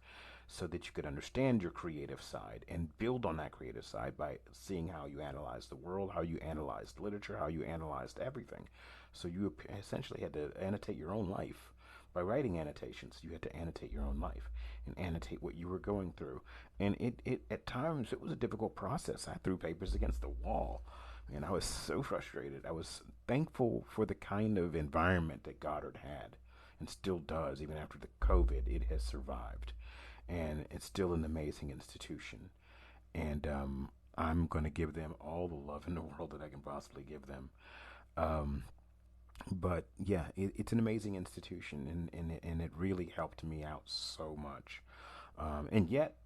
so that you could understand your creative side and build on that creative side by seeing how you analyzed the world, how you analyzed literature, how you analyzed everything. So you essentially had to annotate your own life. By writing annotations, you had to annotate your own life and annotate what you were going through. And it at times, it was a difficult process. I threw papers against the wall. And I was so frustrated. I was thankful for the kind of environment that Goddard had and still does. Even after the COVID, it has survived. And it's still an amazing institution. And I'm going to give them all the love in the world that I can possibly give them. But yeah, it's an amazing institution, and it really helped me out so much. And yet,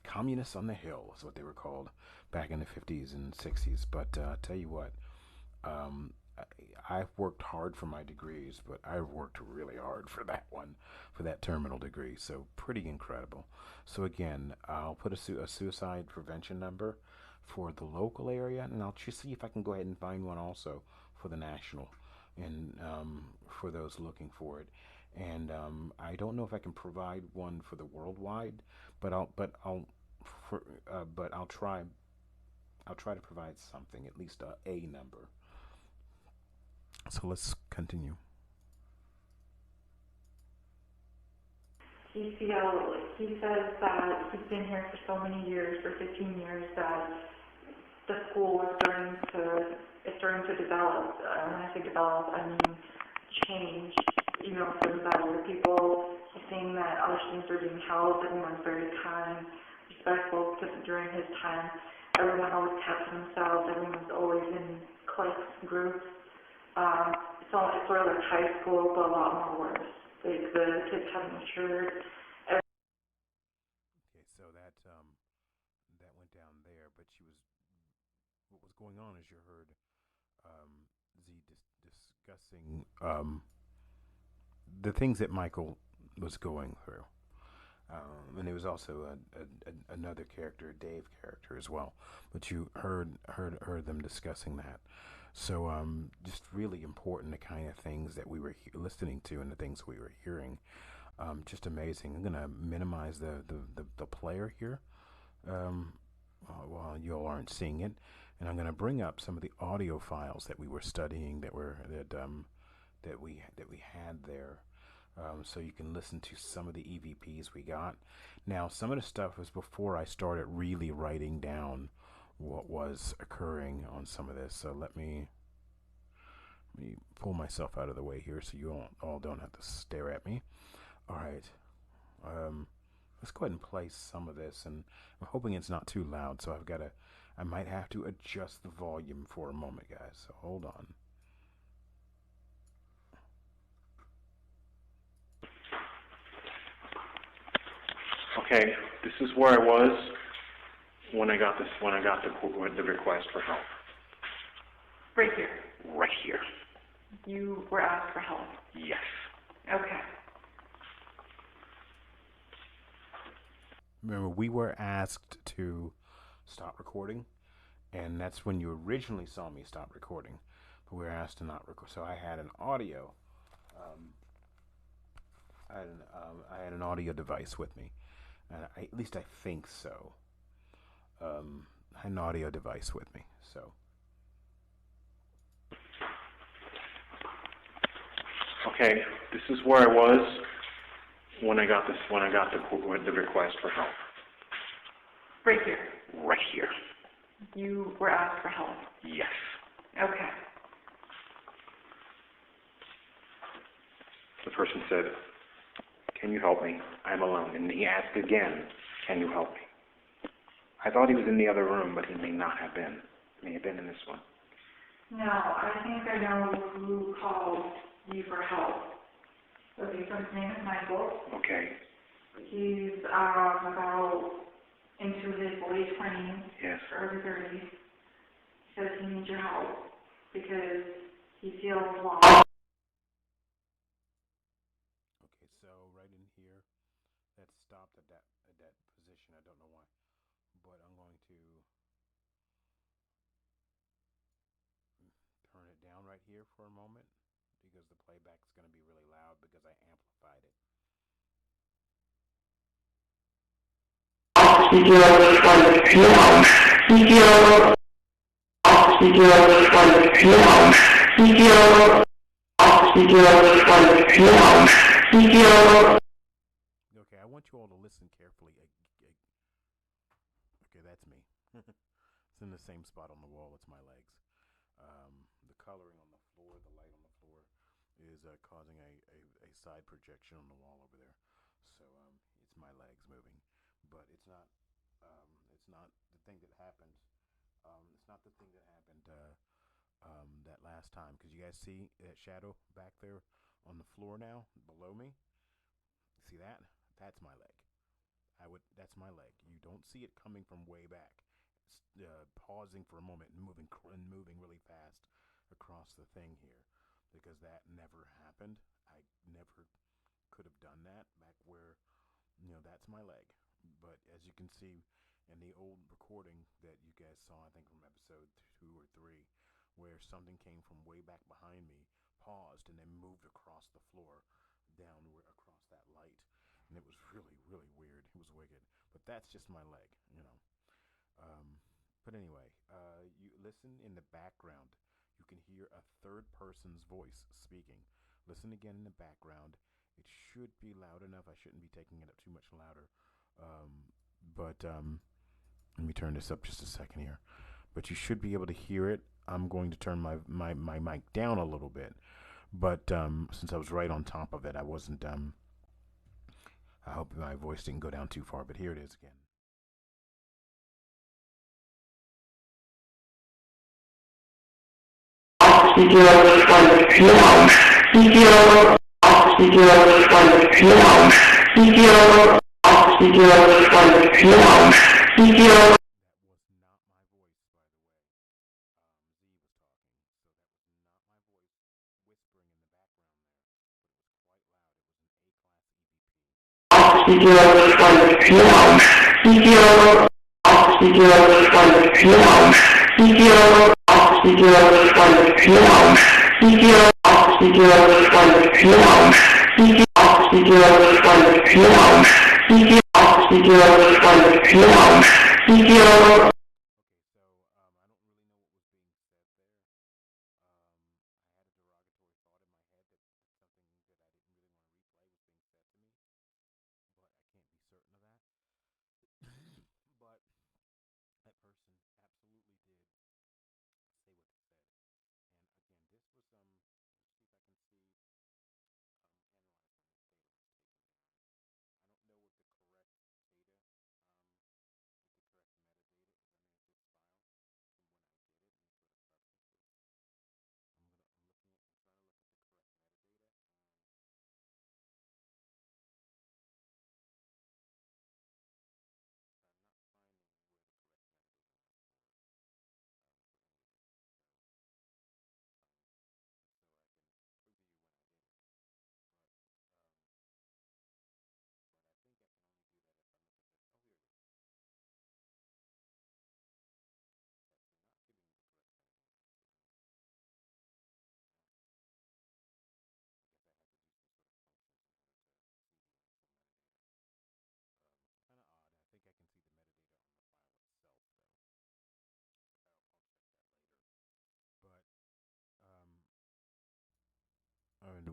communists on the hill is what they were called back in the 50s and 60s. But tell you what, I've worked hard for my degrees, but I've worked really hard for that one, for that terminal degree. So pretty incredible. So again, I'll put a suicide prevention number for the local area, and I'll just see if I can go ahead and find one also for the national, and for those looking for it. And I don't know if I can provide one for the worldwide, but I'll try. I'll try to provide something, at least a number. So let's continue.
He says that he's been here for so many years, for 15 years, that the school is starting to develop. When I say develop, I mean change, for the better. He's saying that other students are being held, everyone's very kind, respectful, because during his time, everyone always kept to themselves, everyone's always in cliques, groups. So it's sort of like high school, but a lot more worse. Like, the kids haven't matured.
Okay, so that went down there, but what was going on is you heard Z discussing the things that Michael was going through. And there was also another character, Dave character as well. But you heard them discussing that. So just really important, the kind of things that we were listening to and the things we were hearing. Just amazing. I'm gonna minimize the player here while you all aren't seeing it, and I'm gonna bring up some of the audio files that we were studying that we had there. So you can listen to some of the EVPs we got. Now, some of the stuff was before I started really writing down what was occurring on some of this. So let me pull myself out of the way here so you all don't have to stare at me. All right. Let's go ahead and play some of this, and I'm hoping it's not too loud, so I might have to adjust the volume for a moment, guys. So hold on.
Okay, this is where I was when I got the request for help.
Right here.
Right here.
You were asked for help.
Yes.
Okay.
Remember, we were asked to stop recording, and that's when you originally saw me stop recording. But we were asked to not record. So I had an audio. I had an audio device with me. At least I think so. I had an audio device with me. So.
Okay, this is where I was when I got the request for help.
Right here.
Right here.
You were asked for help.
Yes.
Okay.
The person said, "Can you help me? I'm alone." And he asked again, "Can you help me?" I thought he was in the other room, but he may not have been. He may have been in this one.
No, I think I know who called you for help. Okay, so his name is Michael.
Okay.
He's about into his late 20s,
Yes.
early 30s. He says he needs your help because he feels lost.
Okay, so right in here, that stopped at that position. I don't know why, but I'm going to turn it down right here for a moment because the playback is going to be really loud because I amplified it. Okay, I want you all to listen carefully. Okay, that's me. It's in the same spot on the wall. It's my legs. The coloring on the floor, the light on the floor, is causing a side projection on the wall over there. So it's my legs moving, but it's not the thing that happened. It's not the thing that happened that last time. Because you guys see that shadow back there on the floor now below me. See that? That's my leg. That's my leg. You don't see it coming from way back. It's pausing for a moment and moving really fast across the thing here, because that never happened. I never could have done that back where, that's my leg. But as you can see in the old recording that you guys saw, I think from episode 2 or 3, where something came from way back behind me, paused, and then moved across the floor, down across that light. And it was really, really weird. It was wicked. But that's just my leg, But anyway, you listen in the background. You can hear a third person's voice speaking. Listen again in the background. It should be loud enough. I shouldn't be taking it up too much louder. But let me turn this up just a second here. But you should be able to hear it. I'm going to turn my mic down a little bit. But since I was right on top of it, I wasn't. I hope my voice didn't go down too far. But here it is again.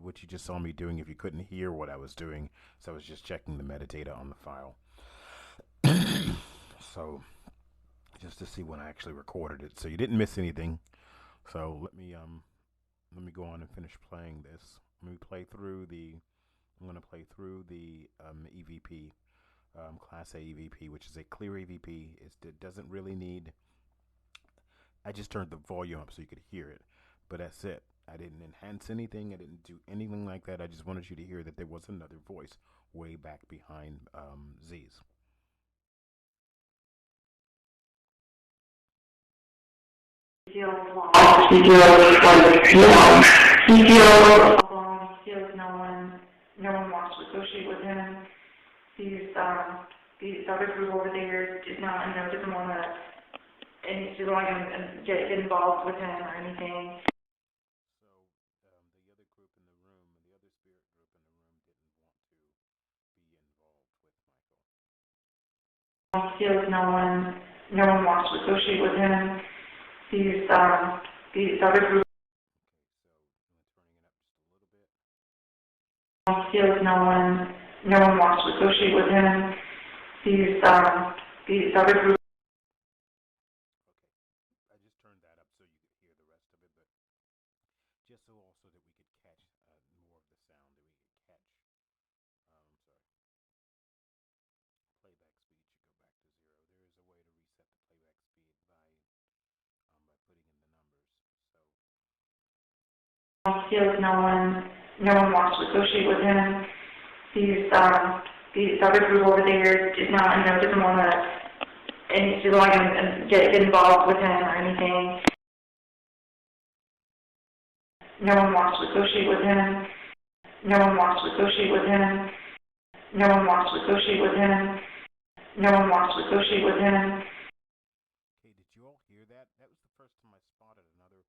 what you just saw me doing if you couldn't hear what I was doing. So I was just checking the metadata on the file. So just to see when I actually recorded it. So you didn't miss anything. So let me go on and finish playing this. Let me play through the I'm going to play through the EVP, Class A EVP, which is a clear EVP. It doesn't really need. I just turned the volume up so you could hear it, but that's it. I didn't enhance anything. I didn't do anything like that. I just wanted you to hear that there was another voice way back behind Z's.
He feels lost. He feels like, he feels alone. He feels no one wants to associate with him. These other group over there doesn't want to, and she doesn't want to get involved with him or anything.
So the other group in the room, the other spirit group in the room didn't want to be involved with Michael.
He feels no one wants to associate with him. These other group.
Okay, so I'm turning it up just a little bit.
He feels no one wants to associate with him. These other group.
Okay, I just turned that up so you could hear the rest of it, but just so also that we could catch more of the sound that we could catch. Playback speed should go back to 0. There is a way to reset the playback speed by putting in the numbers. So
He feels no one wants to associate with him. These other group over there doesn't want to, and she doesn't want to get involved with him or anything. No one wants to associate with him. No one wants to associate with him. No one wants to associate with him. No one wants to associate with him.
okay, did you all hear that? That was the first time I spotted another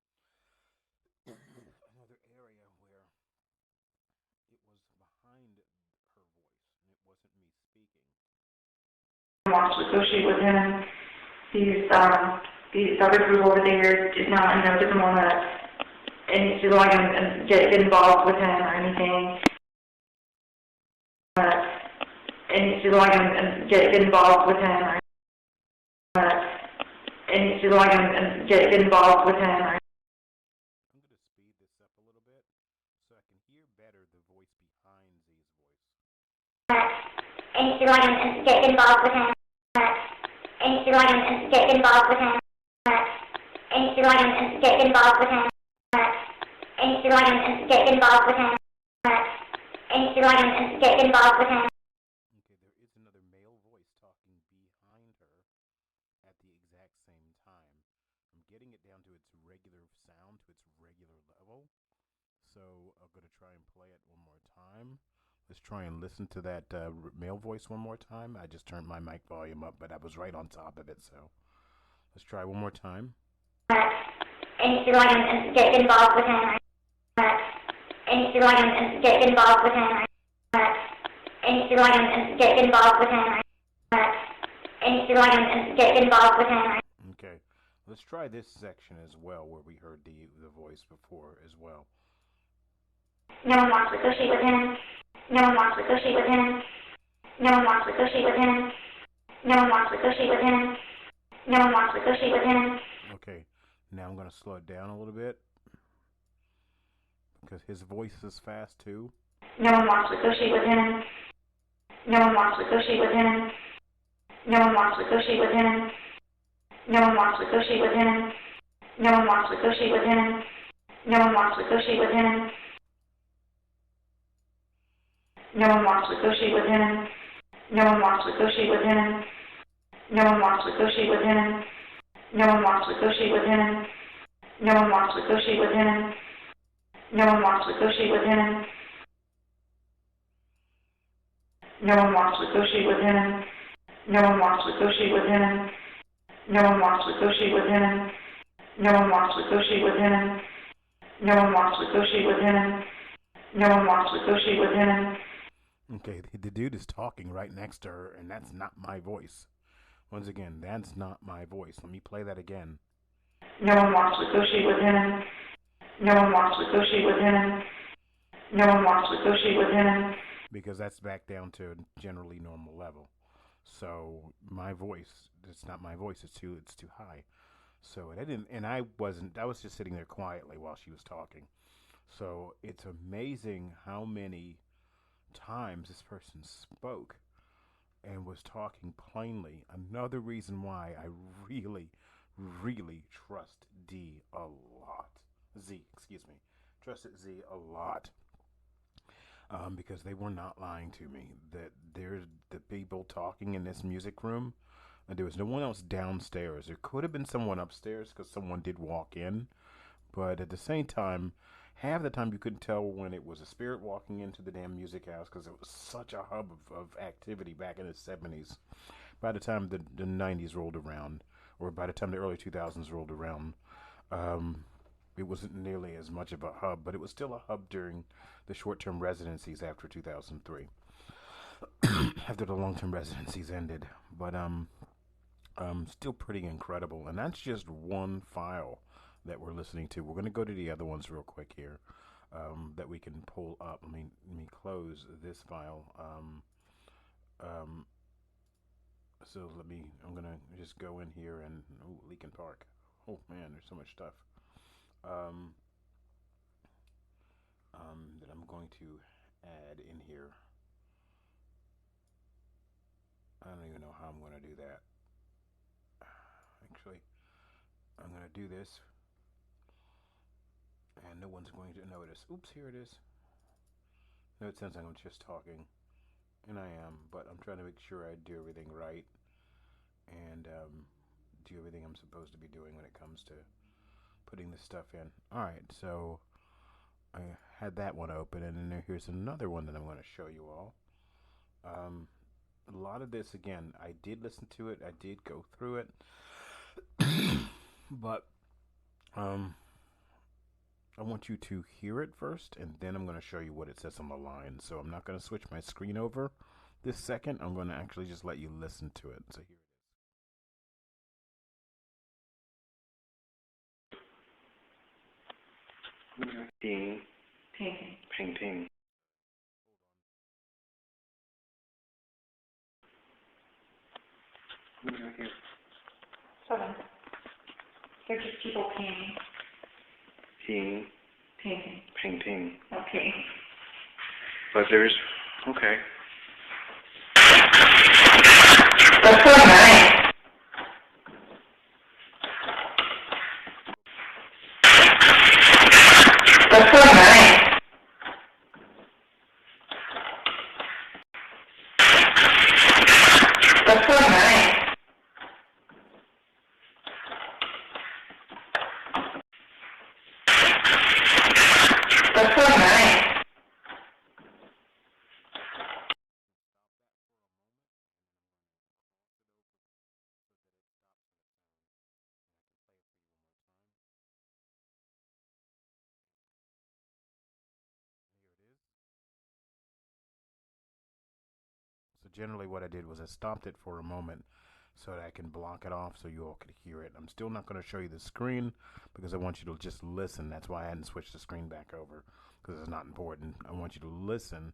area where it was behind her voice and it wasn't me speaking.
Wants to associate with him. These other group over there doesn't want to, and she doesn't want to get involved with him or anything. And she doesn't want to get involved with him. And she doesn't want to get involved with him.
I'm going to speed this up a little bit so I can hear better the voice behind Z's voice.
And she doesn't want to get involved with him. And she doesn't want to get involved with him. And she doesn't want to get involved with him. And she doesn't want to get involved with him. And she doesn't want to get involved with him.
Okay, there is another male voice talking behind her at the exact same time. I'm getting it down to its regular sound, to its regular level. So I'm going to try and play it one more time. Let's try and listen to that male voice one more time. I just turned my mic volume up, but I was right on top of it. So let's try one more time.
And she doesn't want to get involved with him. And she doesn't want to get involved with him. And she doesn't want to get involved with him. And she doesn't want to get involved with him.
Okay, let's try this section as well, where we heard the voice before as well.
No one wants to associate with him. No one wants to associate with him. No one wants to associate with him. No one wants to associate with him. No one wants to associate with him.
Okay, now I'm going to slow it down a little bit because his voice is fast too.
No one wants to associate with him. No one wants to associate with him. No one wants to associate with him. No one wants to associate with him. No one wants to associate with him. No one wants to associate with him. No one wants to associate with him. No one wants to associate with him. No one wants to associate with him. No one wants to associate with him. No one wants to associate with him. No one wants to associate with him. No one wants to associate with him. No one wants to associate with him. No one wants to associate with him. No one wants to associate with him. No one wants to associate with him. No one wants to associate with him.
Okay, the dude is talking right next to her, and that's not my voice. Once again, that's not my voice. Let me play that again.
No one wants to associate with him. No one wants to associate with him. no one wants to associate with him.
Because that's back down to generally normal level. So my voice, it's not my voice, it's too high. So I was just sitting there quietly while she was talking. So it's amazing how many times this person spoke and was talking plainly. Another reason why I really, really trust D a lot. Trusted Z a lot. Because they were not lying to me. That there's the people talking in this music room, and there was no one else downstairs. There could have been someone upstairs because someone did walk in, but at the same time, half the time you couldn't tell when it was a spirit walking into the damn music house because it was such a hub of activity back in the 70s. By the time the 90s rolled around, or by the time the early 2000s rolled around, it wasn't nearly as much of a hub, but it was still a hub during the short-term residencies after 2003, after the long-term residencies ended. But still pretty incredible, and that's just one file that we're listening to. We're going to go to the other ones real quick here that we can pull up. Let me close this file. So I'm going to just go in here and, Leakin Park. Oh man, there's so much stuff. That I'm going to add in here. I don't even know how I'm going to do that. Actually, I'm going to do this, and no one's going to notice. Oops, here it is. No, it sounds like I'm just talking, and I am, but I'm trying to make sure I do everything right, and do everything I'm supposed to be doing when it comes to putting this stuff in. Alright, so I had that one open, and then here's another one that I'm going to show you all. A lot of this, again, I did listen to it, I did go through it, but I want you to hear it first, and then I'm going to show you what it says on the line. So I'm not going to switch my screen over this second. I'm going to actually just let you listen to it. So here
it is. Painting. Painting. What do we got here?
7. They're just people painting. Painting. Okay.
But there's, okay.
That's so nice. That's so nice. That's so nice. That's so nice.
So generally what I did was I stopped it for a moment so that I can block it off so you all could hear it. I'm still not going to show you the screen because I want you to just listen. That's why I hadn't switched the screen back over, because it's not important. I want you to listen,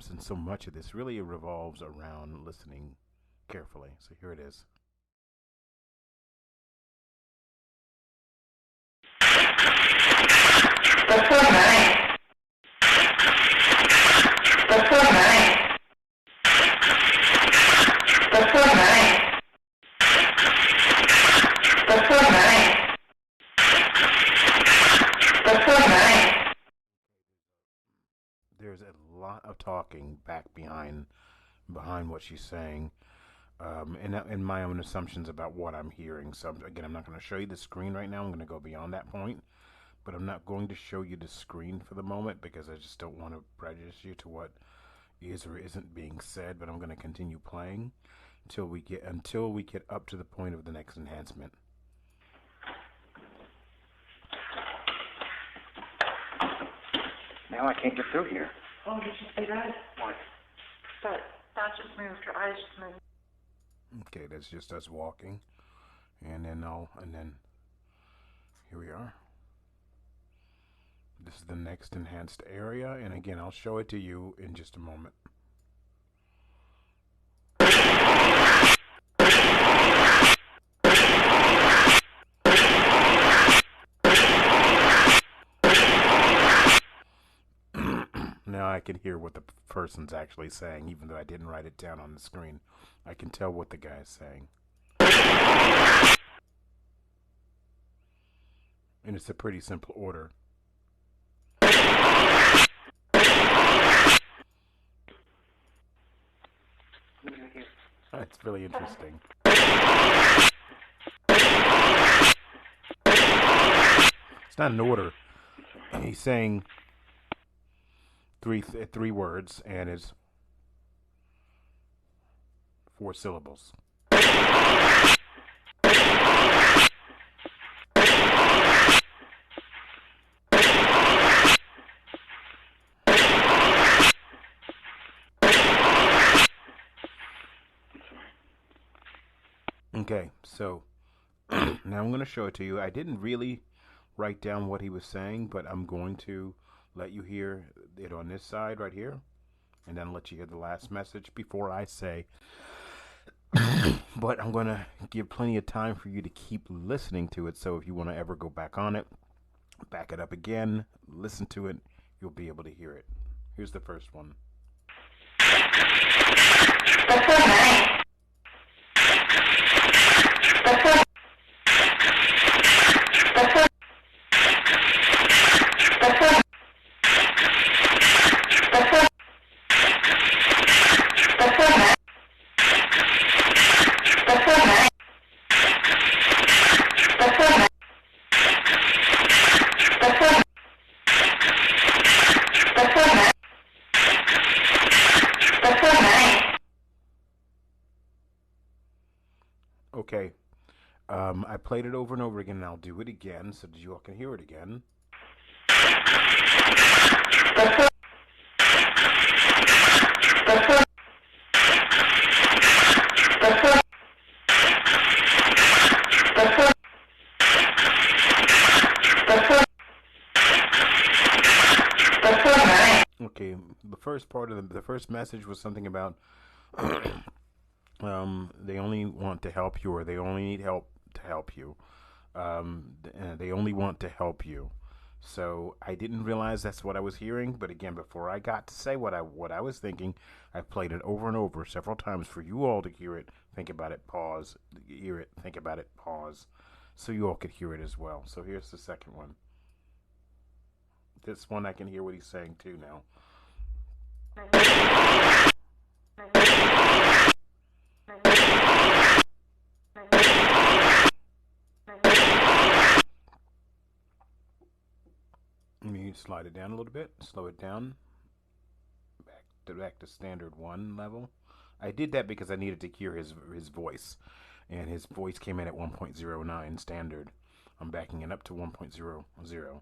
since so much of this really revolves around listening carefully. So here it is.
That's so nice. That's so nice. That's so nice. That's so nice. That's so nice.
There's a lot of talking back behind what she's saying, and my own assumptions about what I'm hearing. So again, I'm not going to show you the screen right now. I'm going to go beyond that point, but I'm not going to show you the screen for the moment because I just don't want to prejudice you to what is or isn't being said. But I'm going to continue playing until we get up to the point of the next enhancement.
Now I can't get through here.
Oh, did you see that?
What?
That just moved. Her eyes just moved.
Okay, that's just us walking, and then here we are. This is the next enhanced area, and again, I'll show it to you in just a moment. Now I can hear what the person's actually saying, even though I didn't write it down on the screen. I can tell what the guy's saying. And it's a pretty simple order. It's really interesting. It's not an order. He's saying three words, and it's 4 syllables. Okay, so now I'm going to show it to you. I didn't really write down what he was saying, but I'm going to let you hear it on this side right here, and then let you hear the last message before I say. But I'm going to give plenty of time for you to keep listening to it, so if you want to ever go back on it, back it up again, listen to it, you'll be able to hear it. Here's the first one. Okay, I played it over and over again, and I'll do it again so that you all can hear it again. Okay, the first part of the first message was something about they only want to help you, or they only need help to help you. They only want to help you. So I didn't realize that's what I was hearing, but again, before I got to say what I was thinking, I played it over and over several times for you all to hear it, think about it, pause, hear it, think about it, pause, so you all could hear it as well. So here's the second one. This one I can hear what he's saying too now. Let me slide it down a little bit, slow it down, back to standard 1 level. I did that because I needed to hear his voice, and his voice came in at 1.09 standard. I'm backing it up to 1.00.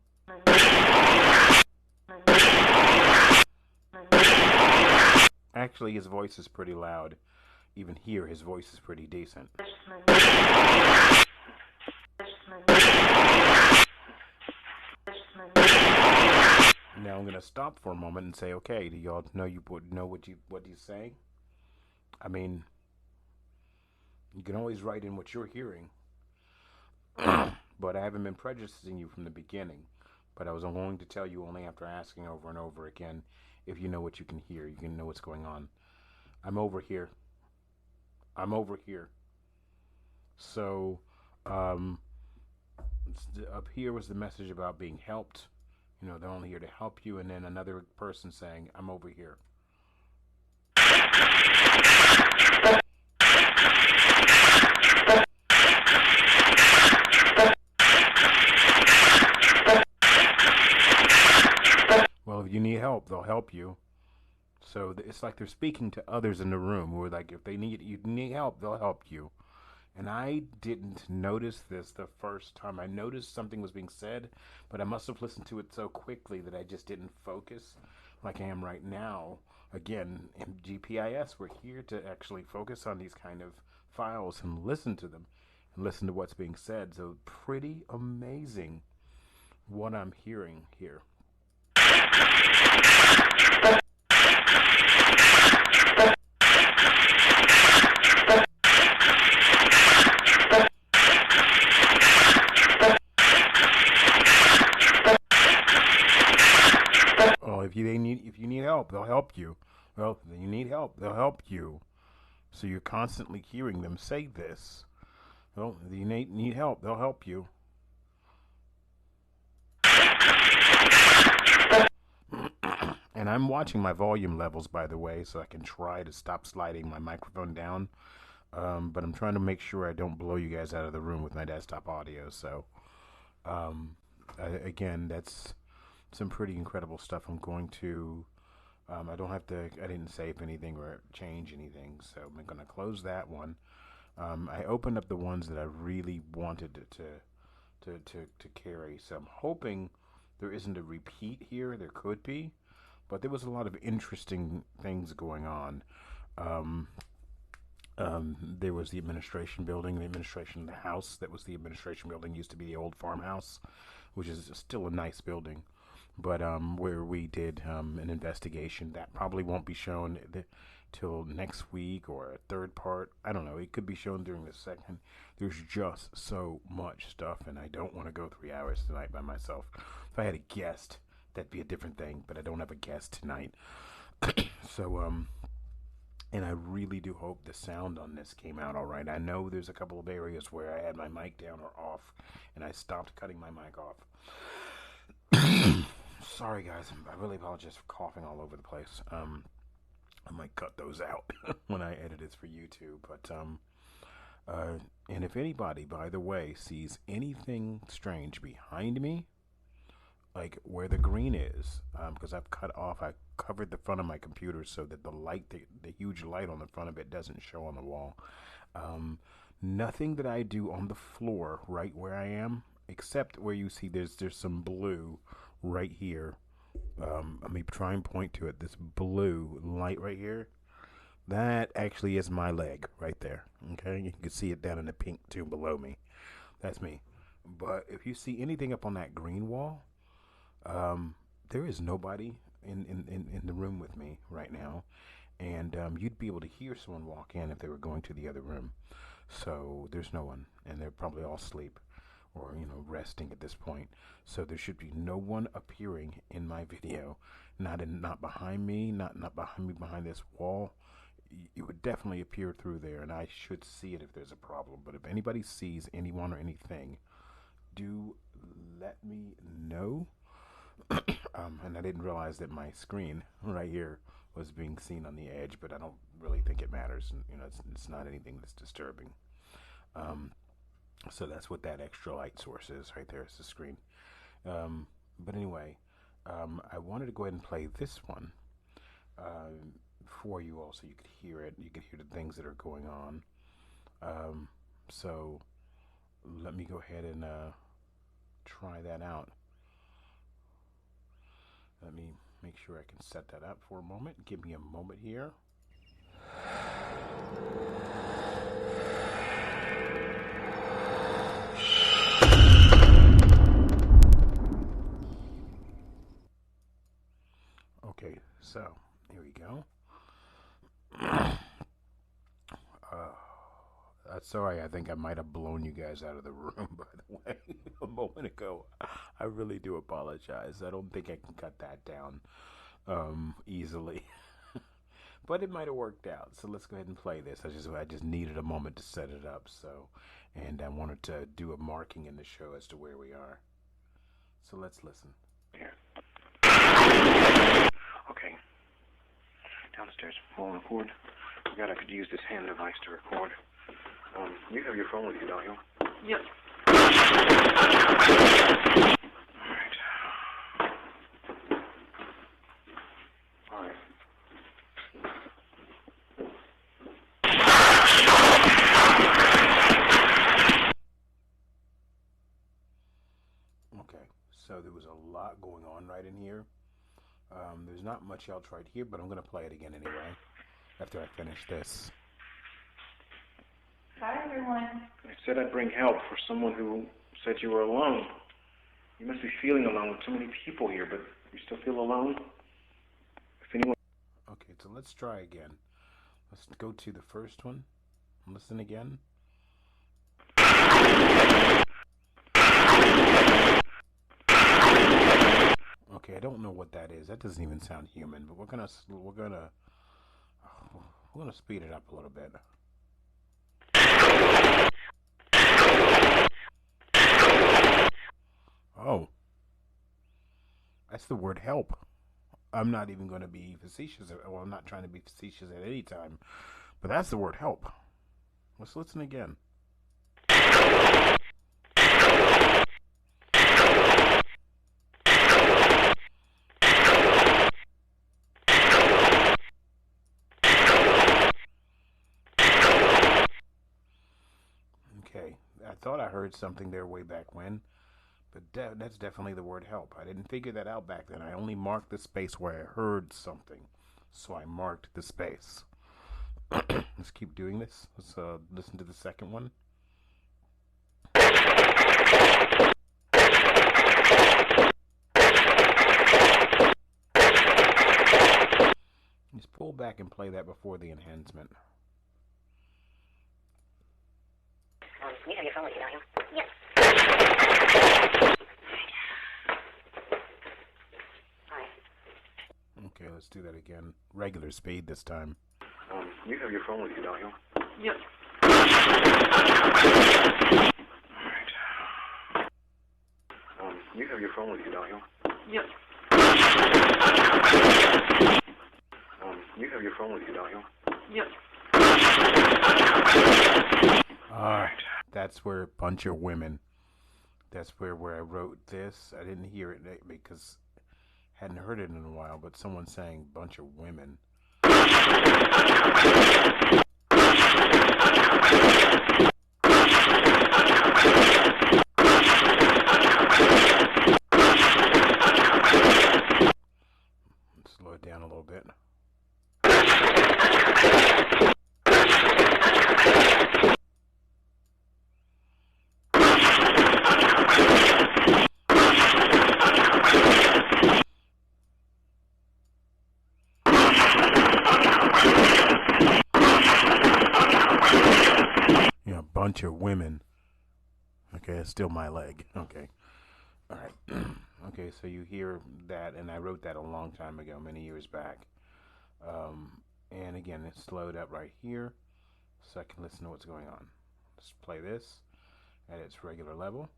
Actually, his voice is pretty loud. Even here, his voice is pretty decent. Now I'm gonna stop for a moment and say, okay, do y'all know what he's saying? I mean, you can always write in what you're hearing, but I haven't been prejudicing you from the beginning. But I was going to tell you only after asking over and over again. If you know what you can hear, you can know what's going on. I'm over here. I'm over here. So, up here was the message about being helped. You know, they're only here to help you. And then another person saying, I'm over here. Well, if you need help, they'll help you. So it's like they're speaking to others in the room who are like, if you need help, they'll help you. And I didn't notice this the first time. I noticed something was being said, but I must have listened to it so quickly that I just didn't focus like I am right now. Again, MGPIS, we're here to actually focus on these kind of files and listen to them and listen to what's being said. So pretty amazing what I'm hearing here. Oh, if you need help, they'll help you. Well, you need help, they'll help you. So you're constantly hearing them say this. Well, if you need help, they'll help you. And I'm watching my volume levels, by the way, so I can try to stop sliding my microphone down. But I'm trying to make sure I don't blow you guys out of the room with my desktop audio. So, again, that's some pretty incredible stuff. I'm going to, I didn't save anything or change anything, so I'm going to close that one. I opened up the ones that I really wanted to carry, so I'm hoping there isn't a repeat here. There could be, but there was a lot of interesting things going on. There was the administration building, the administration house. That was the administration building. Used to be the old farmhouse, which is still a nice building. But where we did an investigation that probably won't be shown till next week or a third part. I don't know. It could be shown during the second. There's just so much stuff, and I don't want to go 3 hours tonight by myself. If I had a guest, that'd be a different thing. But I don't have a guest tonight, so and I really do hope the sound on this came out all right. I know there's a couple of areas where I had my mic down or off, and I stopped cutting my mic off. Sorry, guys. I really apologize for coughing all over the place. I might cut those out when I edit this for YouTube. But and if anybody, by the way, sees anything strange behind me, like where the green is, because I covered the front of my computer so that the huge light on the front of it doesn't show on the wall. Nothing that I do on the floor right where I am, except where you see there's some blue right here. Let me try and point to it. This blue light right here, that actually is my leg right there. Okay, you can see it down in the pink tube below me. That's me. But if you see anything up on that green wall, there is nobody in the room with me right now, and you'd be able to hear someone walk in if they were going to the other room. So there's no one, and they're probably all asleep or resting at this point. So there should be no one appearing in my video, not behind me, not behind me behind this wall. It would definitely appear through there, and I should see it if there's a problem. But if anybody sees anyone or anything, do let me know. And I didn't realize that my screen right here was being seen on the edge, but I don't really think it matters. It's not anything that's disturbing. So that's what that extra light source is right there. It's the screen. But anyway, I wanted to go ahead and play this one for you all so you could hear it. You could hear the things that are going on. So let me go ahead and try that out. Let me make sure I can set that up for a moment. Give me a moment here. Okay, so here we go. Sorry, I think I might have blown you guys out of the room, by the way, a moment ago. I really do apologize. I don't think I can cut that down easily. But it might have worked out. So let's go ahead and play this. I just needed a moment to set it up. And I wanted to do a marking in the show as to where we are. So let's listen. Here. Okay. Downstairs, phone record. Forgot I could use this hand device to record. You have your phone with you, don't you?
Yep.
All right. Okay, so there was a lot going on right in here. There's not much else right here, but I'm going to play it again anyway after I finish this.
Hi, everyone.
I said I'd bring help for someone who said you were alone. You must be feeling alone with so many people here, but you still feel alone? If anyone...
Okay, so let's try again. Let's go to the first one. Listen again. Okay, I don't know what that is. That doesn't even sound human, but we're gonna speed it up a little bit. Oh, that's the word help. I'm not even going to be facetious. Well, I'm not trying to be facetious at any time, but that's the word help. Let's listen again. Okay, I thought I heard something there way back when, but that's definitely the word help. I didn't figure that out back then. I only marked the space where I heard something, so I marked the space. Let's keep doing this. Let's listen to the second one. Just pull back and play that before the enhancement.
You have your phone with you, don't you?
Yep.
Alright.
Okay, let's do that again. Regular speed this time.
You have your phone with you, don't you?
Yep.
Alright. You have your phone with you, don't you?
Yep.
You have your phone with you, don't you?
Yep.
Alright. That's where bunch of women. That's where I wrote this. I didn't hear it because I hadn't heard it in a while, but someone saying bunch of women. Let's slow it down a little bit. Bunch of women. Okay, it's still my leg. Okay. All right. Okay, so you hear that, and I wrote that a long time ago, many years back. And again, it's slowed up right here, so I can listen to what's going on. Let's play this at its regular level.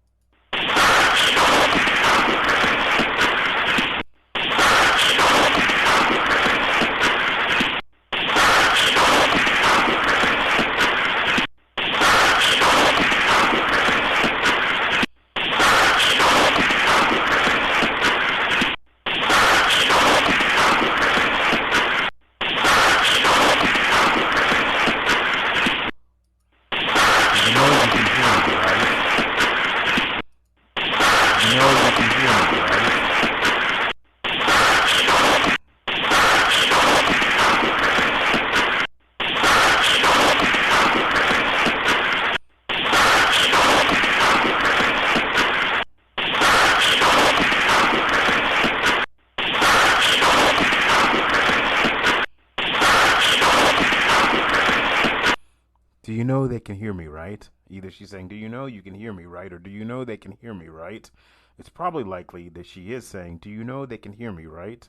Do you know they can hear me, right? Either she's saying, do you know you can hear me, right? Or do you know they can hear me, right? It's probably likely that she is saying, do you know they can hear me, right?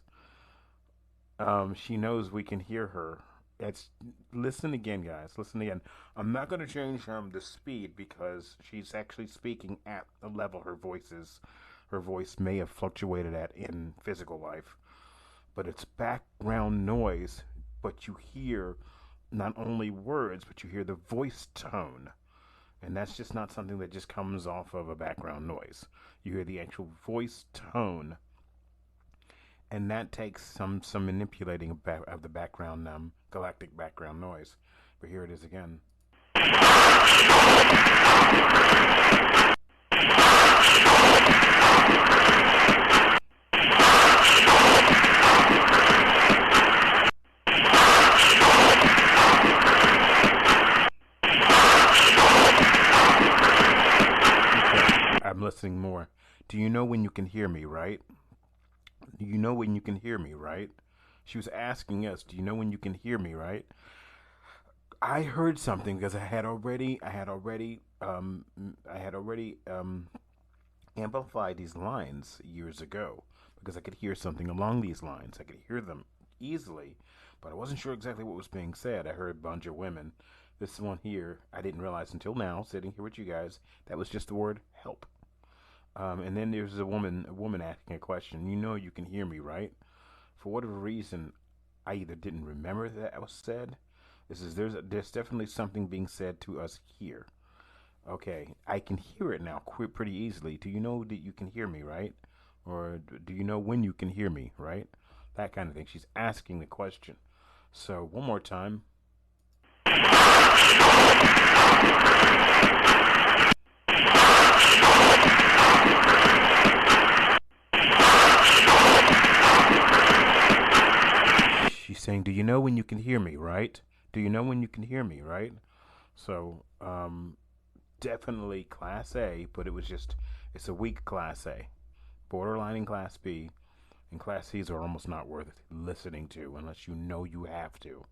She knows we can hear her. Listen again, guys. Listen again. I'm not going to change the speed because she's actually speaking at the level her voice may have fluctuated at in physical life. But it's background noise, but you hear not only words, but you hear the voice tone. And that's just not something that just comes off of a background noise. You hear the actual voice tone. And that takes some manipulating of the background, galactic background noise. But here it is again. I'm listening more. Do you know when you can hear me, right? Do you know when you can hear me, right? She was asking us, do you know when you can hear me, right? I heard something because I had already amplified these lines years ago because I could hear something along these lines. I could hear them easily, but I wasn't sure exactly what was being said. I heard a bunch of women. This one here, I didn't realize until now, sitting here with you guys, that was just the word help. And then there's a woman asking a question. You know you can hear me, right? For whatever reason, I either didn't remember that was said. There's definitely something being said to us here. Okay, I can hear it now pretty easily. Do you know that you can hear me, right? Or do you know when you can hear me, right? That kind of thing. She's asking the question. So one more time. She's saying, "Do you know when you can hear me, right? Do you know when you can hear me, right?" So, definitely Class A, but it's a weak Class A, borderlining Class B, and Class C's are almost not worth listening to unless you know you have to.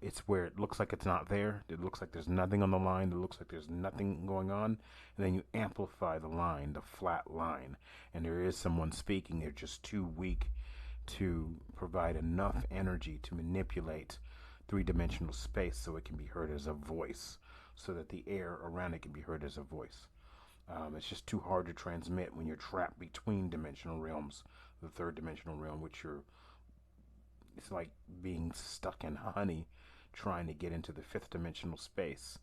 It's where it looks like it's not there. It looks like there's nothing on the line. It looks like there's nothing going on. And then you amplify the line, the flat line. And there is someone speaking. They're just too weak to provide enough energy to manipulate three-dimensional space so it can be heard as a voice, so that the air around it can be heard as a voice. It's just too hard to transmit when you're trapped between dimensional realms. The third dimensional realm, it's like being stuck in honey trying to get into the fifth dimensional space,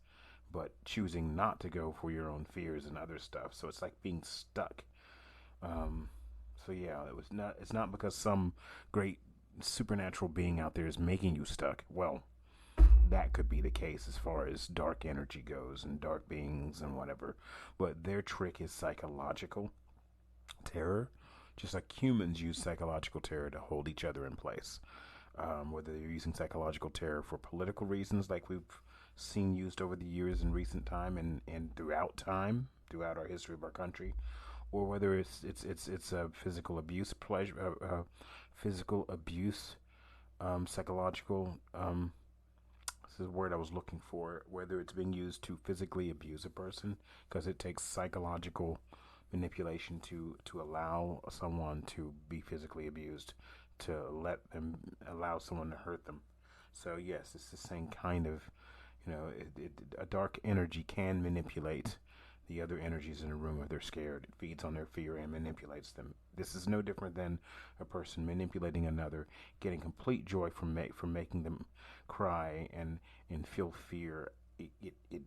but choosing not to go for your own fears and other stuff. So it's like being stuck. Um, so yeah, it's not because some great supernatural being out there is making you stuck. Well, that could be the case as far as dark energy goes and dark beings and whatever. But their trick is psychological terror, just like humans use psychological terror to hold each other in place. Whether they're using psychological terror for political reasons, like we've seen used over the years in recent time and throughout our history of our country, or whether it's a physical abuse, physical abuse, psychological. This is the word I was looking for. Whether it's being used to physically abuse a person, because it takes psychological manipulation to allow someone to be physically abused, to allow someone to hurt them. So yes, it's the same kind of, a dark energy can manipulate the other energies in a room if they're scared. It feeds on their fear and manipulates them. This is no different than a person manipulating another, getting complete joy from making them cry and feel fear. It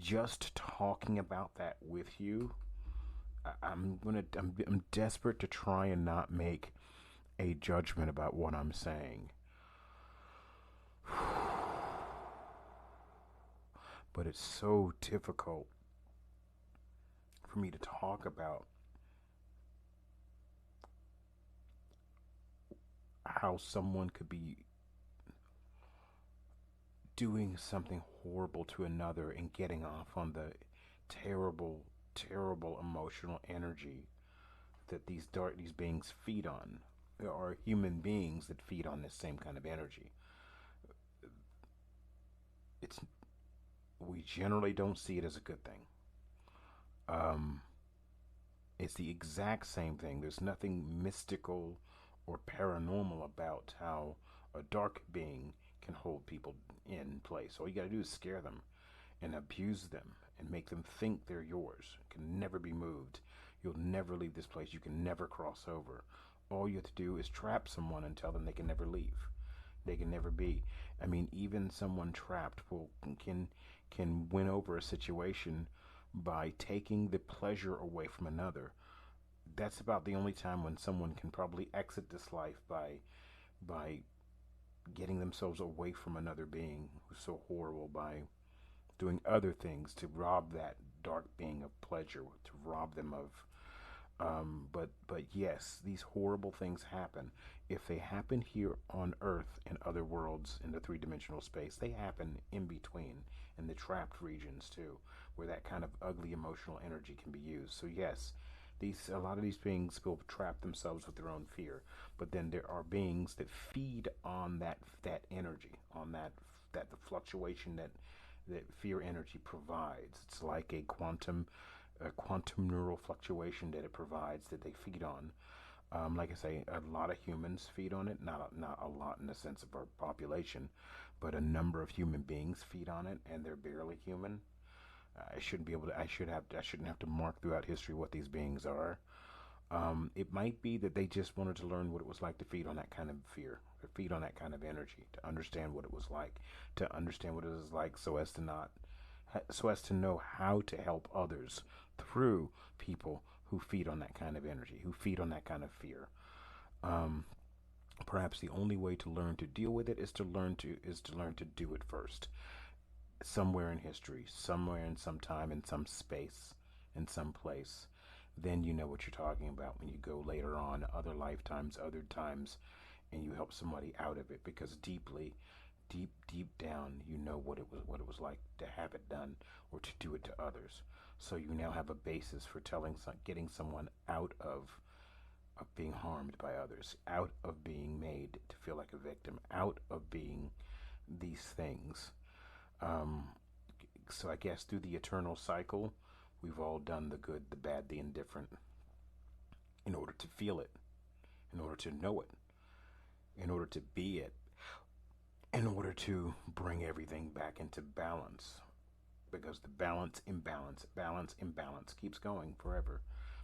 just talking about that with you. I'm desperate to try and not make a judgment about what I'm saying. But it's so difficult for me to talk about how someone could be doing something horrible to another and getting off on the terrible, terrible emotional energy that these beings feed on. There are human beings that feed on this same kind of energy. We generally don't see it as a good thing. It's the exact same thing. There's nothing mystical or paranormal about how a dark being can hold people in place. All you gotta do is scare them and abuse them and make them think they're yours. Can never be moved. You'll never leave this place. You can never cross over. All you have to do is trap someone and tell them they can never leave. They can never be. I mean, even someone trapped can win over a situation by taking the pleasure away from another. That's about the only time when someone can probably exit this life by getting themselves away from another being who's so horrible, by doing other things to rob that dark being of pleasure, to rob them But yes, these horrible things happen. If they happen here on Earth and other worlds in the three-dimensional space, they happen in between, in the trapped regions too, where that kind of ugly emotional energy can be used. So yes, these a lot of these beings will trap themselves with their own fear, but then there are beings that feed on that energy, on that the fluctuation that fear energy provides. It's like a quantum neural fluctuation that it provides that they feed on. Like I say, a lot of humans feed on it. Not a lot in the sense of our population, but a number of human beings feed on it, and they're barely human. I shouldn't be able to. I shouldn't have to mark throughout history what these beings are. It might be that they just wanted to learn what it was like to feed on that kind of fear, to feed on that kind of energy, to understand what it was like, to understand what it was like, so as to know how to help others through people who feed on that kind of energy, who feed on that kind of fear. Um, Perhaps the only way to learn to deal with it is to learn to do it first. Somewhere in history, somewhere in some time, in some space, in some place, then you know what you're talking about when you go later on, other lifetimes, other times, and you help somebody out of it because deep down, you know what it was like to have it done or to do it to others. So you now have a basis for getting someone out of being harmed by others, out of being made to feel like a victim, out of being these things. Um, so I guess through the eternal cycle, we've all done the good, the bad, the indifferent in order to feel it, in order to know it, in order to be it, in order to bring everything back into balance. Because the balance, imbalance keeps going forever.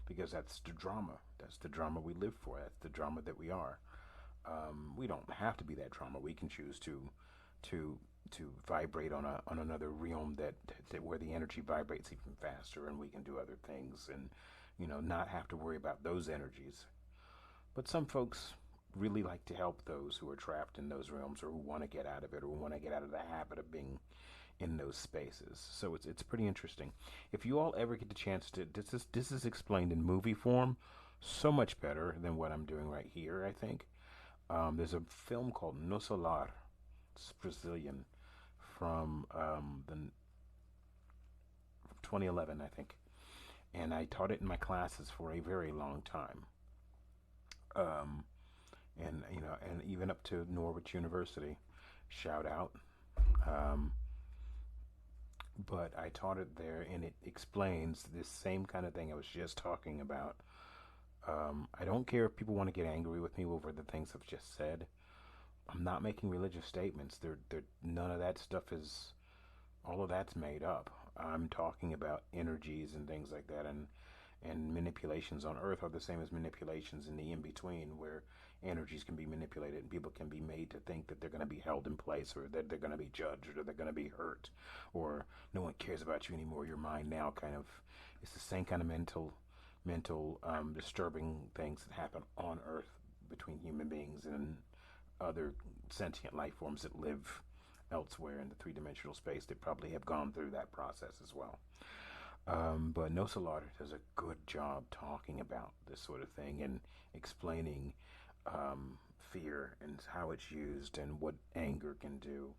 Because that's the drama. That's the drama we live for. That's the drama that we are. We don't have to be that drama. We can choose to to vibrate on another realm that where the energy vibrates even faster, and we can do other things, and not have to worry about those energies. But some folks really like to help those who are trapped in those realms, or who want to get out of it, or want to get out of the habit of being in those spaces. So it's pretty interesting. If you all ever get the chance to, this is explained in movie form, so much better than what I'm doing right here. I think there's a film called No Solar. It's Brazilian, from the 2011, I think, and I taught it in my classes for a very long time. Um, and even up to Norwich University, shout out. Um, but I taught it there, and it explains this same kind of thing I was just talking about. I don't care if people want to get angry with me over the things I've just said. I'm not making religious statements. None of that stuff is, all of that's made up. I'm talking about energies and things like that, and manipulations on Earth are the same as manipulations in the in-between, where energies can be manipulated and people can be made to think that they're going to be held in place, or that they're going to be judged, or they're going to be hurt, or no one cares about you anymore, you're mine now kind of. It's the same kind of mental disturbing things that happen on Earth between human beings and other sentient life forms that live elsewhere in the three-dimensional space that probably have gone through that process as well. But No Solar does a good job talking about this sort of thing and explaining fear and how it's used and what anger can do.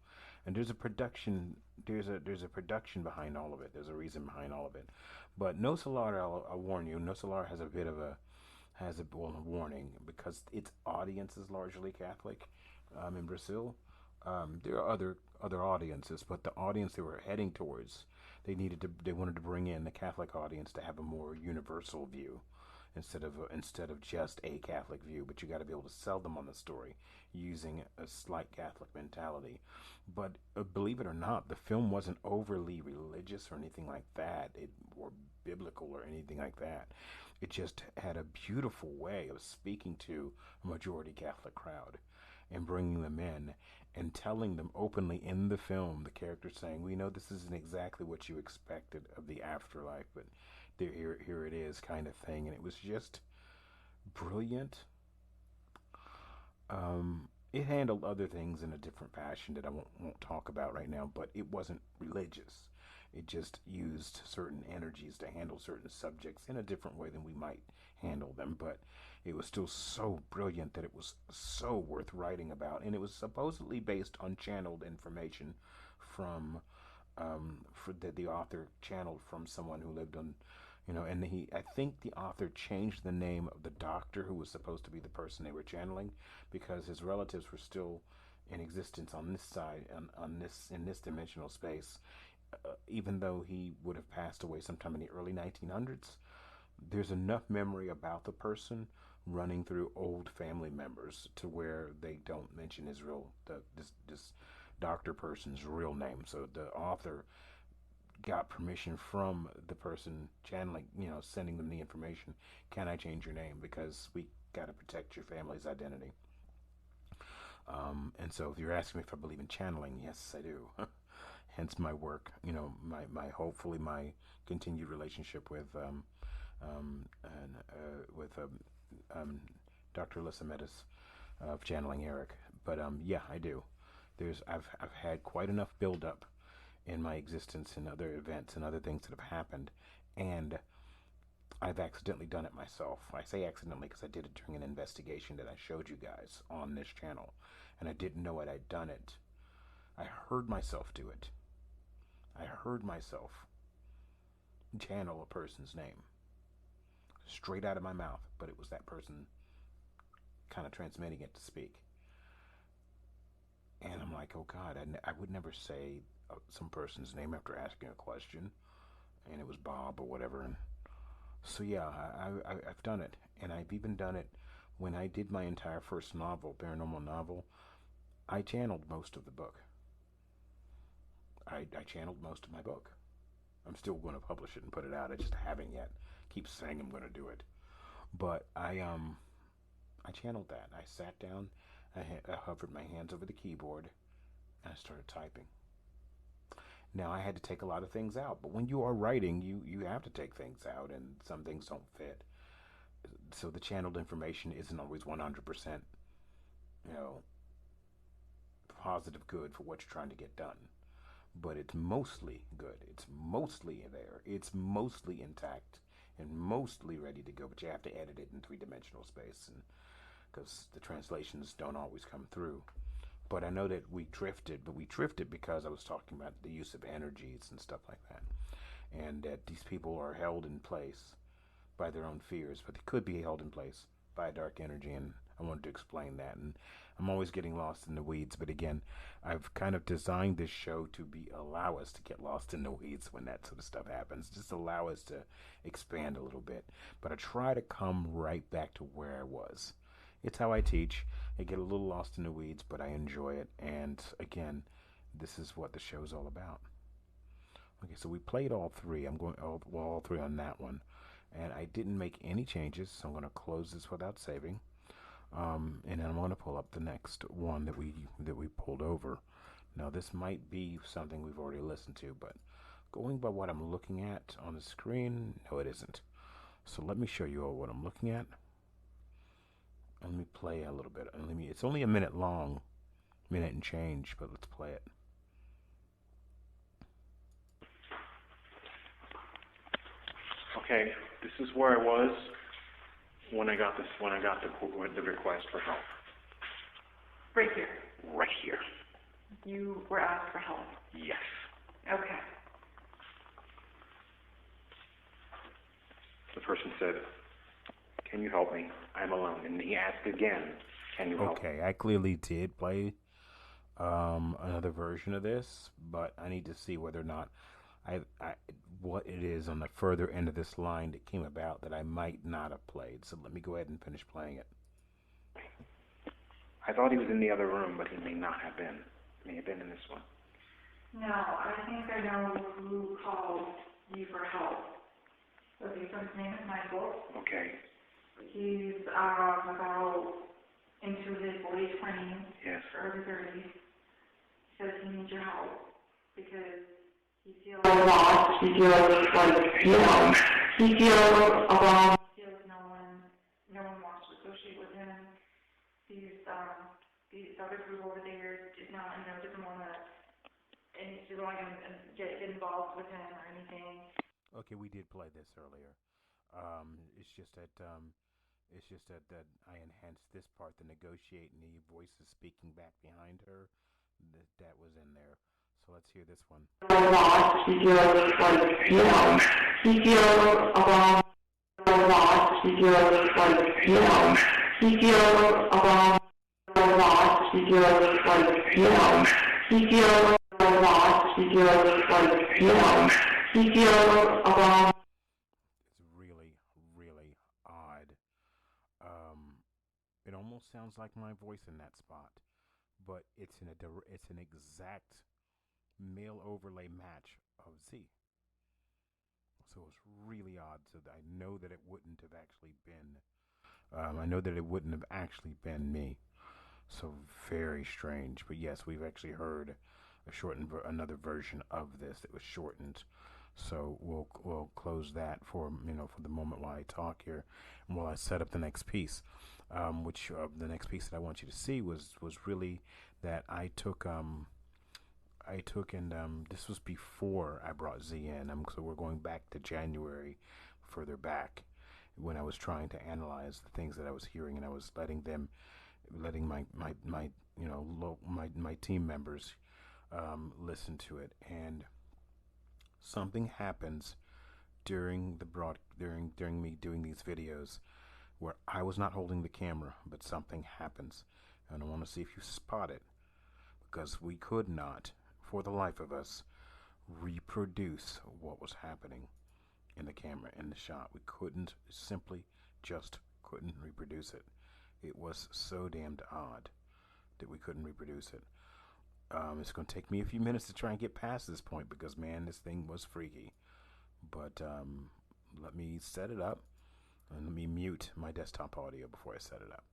And there's a production behind all of it. There's a reason behind all of it. But No Solar, I'll warn you, No Solar has a bit of a warning, because its audience is largely Catholic in Brazil. There are other audiences, but the audience they were heading towards, they wanted to bring in the Catholic audience to have a more universal view, instead of just a Catholic view. But you got to be able to sell them on the story using a slight Catholic mentality. But believe it or not, the film wasn't overly religious or anything like that, or biblical or anything like that. It just had a beautiful way of speaking to a majority Catholic crowd and bringing them in and telling them openly in the film, the characters saying, "We know this isn't exactly what you expected of the afterlife, but here it is," kind of thing. And it was just brilliant. It handled other things in a different fashion that I won't talk about right now, but it wasn't religious. It just used certain energies to handle certain subjects in a different way than we might handle them, but it was still so brilliant that it was so worth writing about. And it was supposedly based on channeled information from the author channeled from someone who lived on, and I think the author changed the name of the doctor who was supposed to be the person they were channeling, because his relatives were still in existence on this side, in this dimensional space, even though he would have passed away sometime in the early 1900s. There's enough memory about the person running through old family members to where they don't mention his this doctor person's real name. So the author got permission from the person channeling, sending them the information. Can I change your name? Because we got to protect your family's identity. And so if you're asking me if I believe in channeling, yes, I do. Hence my work, my hopefully my continued relationship with Dr. Alyssa Metis of Channeling Eric. But yeah, I do. I've had quite enough buildup in my existence and other events and other things that have happened, and I've accidentally done it myself. I say accidentally because I did it during an investigation that I showed you guys on this channel, and I didn't know I'd done it. I heard myself do it. I heard myself channel a person's name straight out of my mouth, but it was that person kind of transmitting it to speak. And I'm like, oh God, I would never say some person's name after asking a question, and it was Bob or whatever. And so yeah, I've done it, and I've even done it when I did my entire first novel, paranormal novel. I channeled most of the book. I channeled most of my book. I'm still going to publish it and put it out. I just haven't yet. Keep saying I'm going to do it, but I channeled that. I sat down, I hovered my hands over the keyboard, and I started typing. Now I had to take a lot of things out, but when you are writing, you have to take things out, and some things don't fit. So the channeled information isn't always 100%, positive good for what you're trying to get done. But it's mostly good. It's mostly there. It's mostly intact and mostly ready to go. But you have to edit it in three-dimensional space, and because the translations don't always come through. But I know that we drifted because I was talking about the use of energies and stuff like that, and that these people are held in place by their own fears, but they could be held in place by a dark energy, and I wanted to explain that. And I'm always getting lost in the weeds, but again, I've kind of designed this show to allow us to get lost in the weeds when that sort of stuff happens. Just allow us to expand a little bit. But I try to come right back to where I was. It's how I teach. I get a little lost in the weeds, but I enjoy it. And again, this is what the show's all about. Okay, so we played all three. I'm going all three on that one. And I didn't make any changes, so I'm going to close this without saving. And then I'm going to pull up the next one that we pulled over. Now this might be something we've already listened to, but going by what I'm looking at on the screen, no it isn't. So let me show you all what I'm looking at. Let me play a little bit. It's only a minute long, minute and change, but let's play it.
Okay, this is where I was when I got the request for help.
Right here.
Right here.
You were asked for help.
Yes.
Okay.
The person said, "Can you help me? I'm alone." And he asked again, "Can you help?"
Okay, I clearly did play another version of this, but I need to see whether or not what it is on the further end of this line that came about that I might not have played. So let me go ahead and finish playing it.
I thought he was in the other room, but he may not have been. He may have been in this one.
No, I think I know who called you for help. Okay, so his name is Michael.
Okay.
He's about into his late 20s,
Yes.
early 30s. He says he needs your help because he feels lost. He feels like, he feels alone. He feels no one wants to associate with him. These other group over there doesn't want to, and he doesn't want to get involved with him or anything.
Okay, we did play this earlier. It's just that I enhanced this part, the negotiating, the voices speaking back behind her. That was in there. So let's hear this one.
He feels like, he feels alone lost. He feels like, he feels alone lost. He feels like, he feels lost. He feels like, he feels alone.
It's really, really odd. It almost sounds like my voice in that spot, but it's an exact male overlay match of Z. So it's really odd. So I know that it wouldn't have actually been. I know that it wouldn't have actually been me. So very strange. But yes, we've actually heard another version of this that was shortened. So we'll close that for the moment while I talk here, and while I set up the next piece. Which the next piece that I want you to see was really that I took and this was before I brought Z in. So we're going back to January, further back, when I was trying to analyze the things that I was hearing, and I was letting my team members listen to it, and something happens during me doing these videos where I was not holding the camera, but something happens, and I want to see if you spot it, because we could not, for the life of us, reproduce what was happening in the camera, in the shot. We simply just couldn't reproduce it. It was so damned odd that we couldn't reproduce it. It's going to take me a few minutes to try and get past this point, because man, this thing was freaky. But let me set it up, and let me mute my desktop audio before I set it up.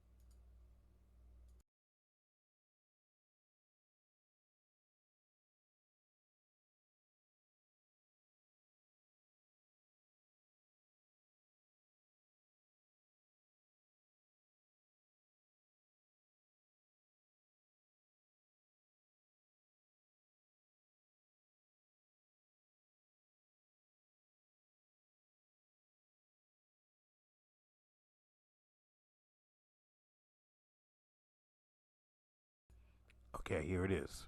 Okay, here it is.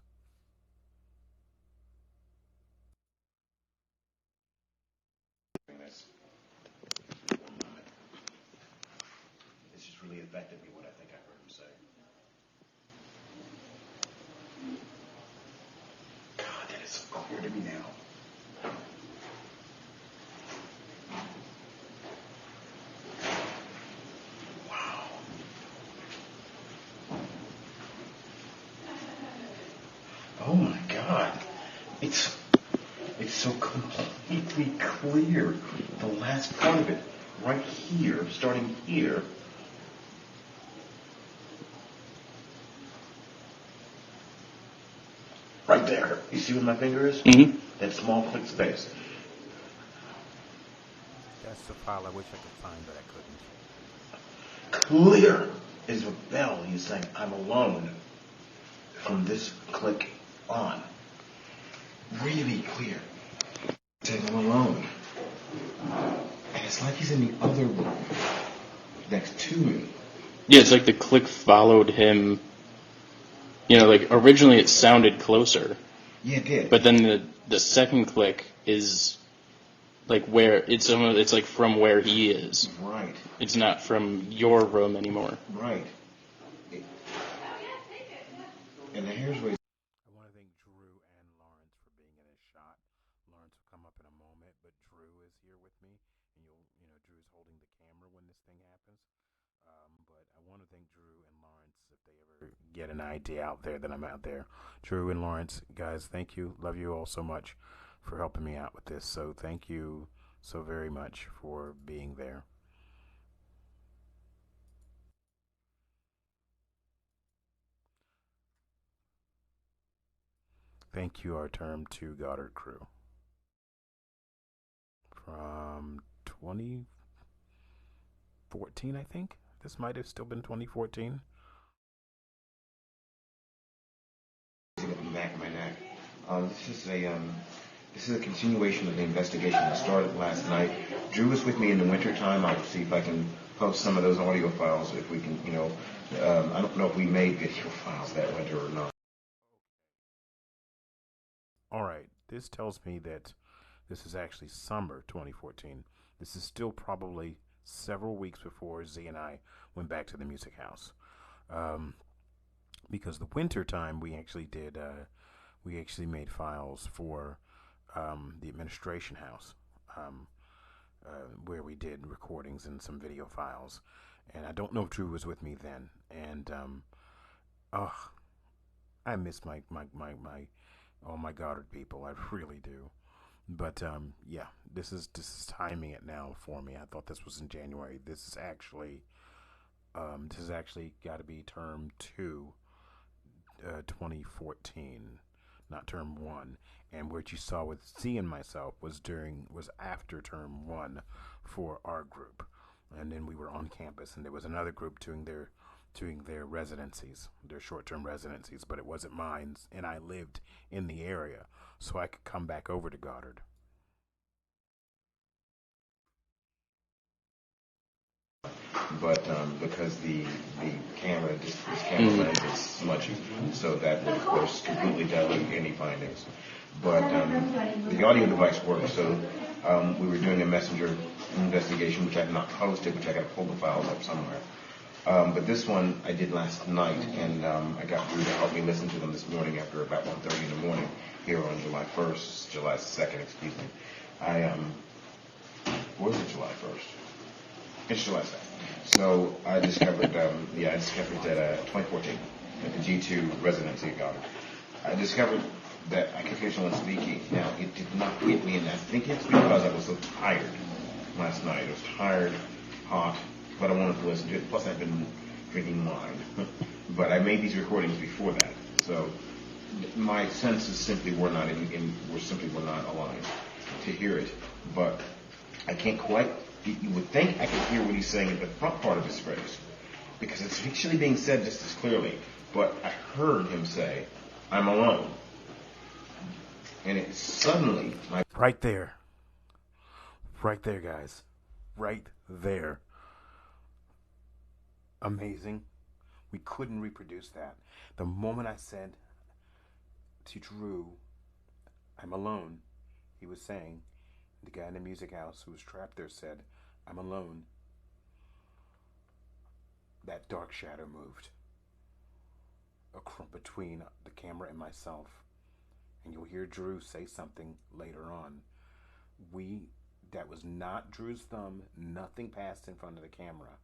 This just really affected me, what I think I heard him say. God, that is so clear to me now. Wow. Oh my God. It's so completely clear. The last part of it, right here, starting here. Right there. You see where my finger is? Mm-hmm. That small click space. That's the file I wish I could find, but I couldn't. Clear as a bell. He's saying, I'm alone from this click on. Really clear. Saying I'm alone. And it's like he's in the other room next to me.
Yeah, it's like the click followed him. You know, like originally it sounded closer.
Yeah, it did.
But then the second click is like where it's like from where he is.
Right.
It's not from your room anymore.
Right. And here's where I want to thank Drew and Lawrence for being in his shot. Lawrence will come up in a moment, but Drew is here with me, and Drew's holding the camera when this thing happens. But I want to thank Drew and Lawrence if they ever get an idea out there that I'm out there. Drew and Lawrence, guys, thank you. Love you all so much for helping me out with this. So thank you so very much for being there. Thank you, our term 2 Goddard crew. From 2014, I think. This might have still been 2014. Back of my neck. This is
This is a continuation of the investigation that started last night. Drew was with me in the wintertime. I'll see if I can post some of those audio files if we can, I don't know if we made video files that winter or not.
All right, this tells me that this is actually summer 2014. This is still probably several weeks before Z and I went back to the music house. Because the winter time we actually made files for the administration house, where we did recordings and some video files. And I don't know if Drew was with me then. And I miss my all my Goddard people. I really do. But yeah, this is timing it now for me. I thought this was in January. This is actually got to be term 2, 2014, not term 1. And what you saw with Z and myself was after term 1 for our group, and then we were on campus, and there was another group doing their residencies, their short-term residencies, but it wasn't mine, and I lived in the area, so I could come back over to Goddard.
But because the camera, this camera lens is smudgy, so that would of course completely dilute any findings. But the audio device works, so we were doing a Messenger investigation, which I have not posted, which I got to pull the files up somewhere. But this one I did last night, and I got Drew to help me listen to them this morning after about 1:30 in the morning here on July 2nd, excuse me. Or is it July 1st? It's July 2nd. So I discovered that 2014 at the G2 residency at Goddard. I discovered that I could hear someone speaking. Now, it did not hit me, and I think it's because I was so tired last night. I was tired, hot, but I wanted to listen to it. Plus, I've been drinking wine. But I made these recordings before that, so my senses simply were not aligned to hear it. But I can't quite. You would think I could hear what he's saying in the front part of his phrase, because it's actually being said just as clearly. But I heard him say, "I'm alone," and it suddenly
right there, guys, right there. Amazing. We couldn't reproduce that. The moment I said to Drew, "I'm alone," he was saying, the guy in the music house who was trapped there said, "I'm alone." That dark shadow moved between the camera and myself. And you'll hear Drew say something later on. That was not Drew's thumb. Nothing passed in front of the camera.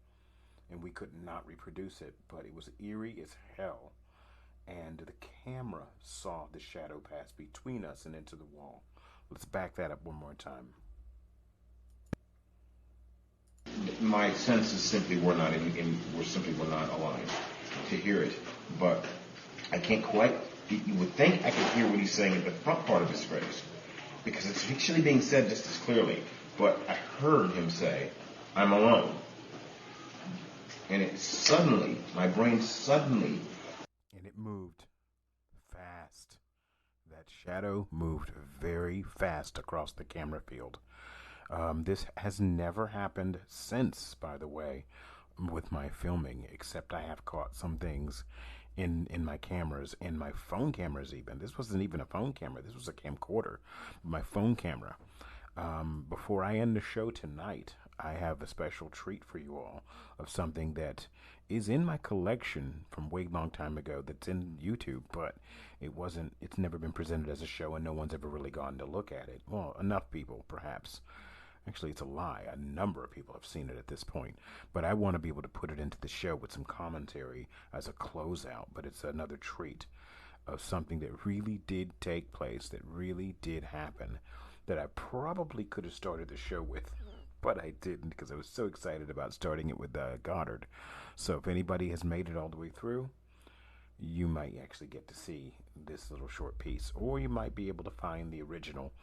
And we could not reproduce it. But it was eerie as hell. And the camera saw the shadow pass between us and into the wall. Let's back that up one more time.
My senses simply were not aligned to hear it, but I can't quite. You would think I could hear what he's saying in the front part of his phrase, because it's actually being said just as clearly. But I heard him say, "I'm alone," and my brain suddenly,
and it moved fast. That shadow moved very fast across the camera field. This has never happened since, by the way, with my filming, except I have caught some things in my cameras, in my phone cameras even. This wasn't even a phone camera. This was a camcorder, my phone camera. Before I end the show tonight, I have a special treat for you all of something that is in my collection from way long time ago that's in YouTube, but it's never been presented as a show, and no one's ever really gone to look at it. Well, enough people, perhaps. Actually, it's a lie. A number of people have seen it at this point. But I want to be able to put it into the show with some commentary as a closeout. But it's another treat of something that really did take place, that really did happen, that I probably could have started the show with. But I didn't, because I was so excited about starting it with Goddard. So if anybody has made it all the way through, you might actually get to see this little short piece. Or you might be able to find the original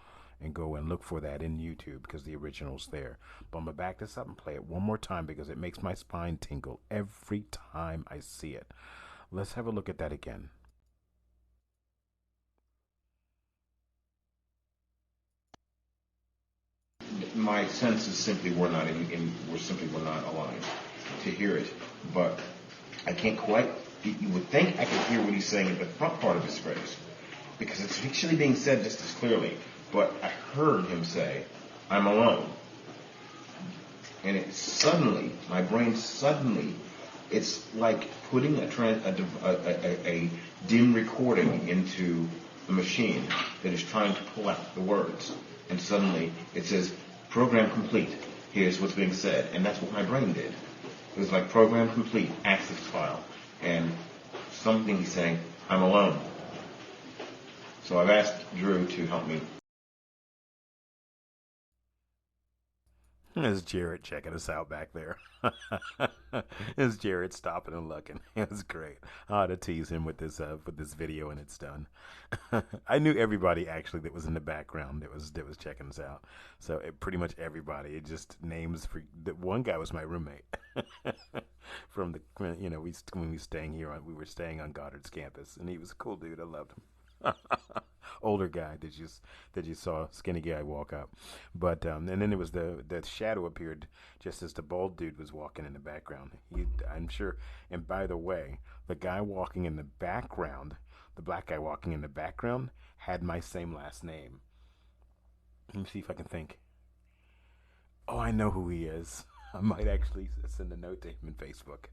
and go and look for that in YouTube, because the original's there. But I'm going to back this up and play it one more time, because it makes my spine tingle every time I see it. Let's have a look at that again.
my senses simply were not were not aligned to hear it. But I can't quite. You would think I could hear what he's saying in the front part of his phrase, because it's actually being said just as clearly. But I heard him say, "I'm alone," and it suddenly, my brain suddenly, it's like putting a dim recording into the machine that is trying to pull out the words, and suddenly it says, "Program complete. Here's what's being said," and that's what my brain did. It was like, "Program complete. Access file." And something he's saying, "I'm alone." So I've asked Drew to help me.
There's Jared checking us out back there. There's Jared stopping and looking. It was great. I ought to tease him with this video when it's done. I knew everybody actually that was in the background that was checking us out. So pretty much everybody. It just names for the one guy was my roommate from the when we were staying here we were staying on Goddard's campus, and he was a cool dude. I loved him. Older guy that you saw, skinny guy walk up, but and then there was the shadow appeared just as the bald dude was walking in the background. I'm sure. And by the way, the guy walking in the background, the black guy walking in the background, had my same last name. Let me see if I can think. Oh, I know who he is. I might actually send a note to him in Facebook.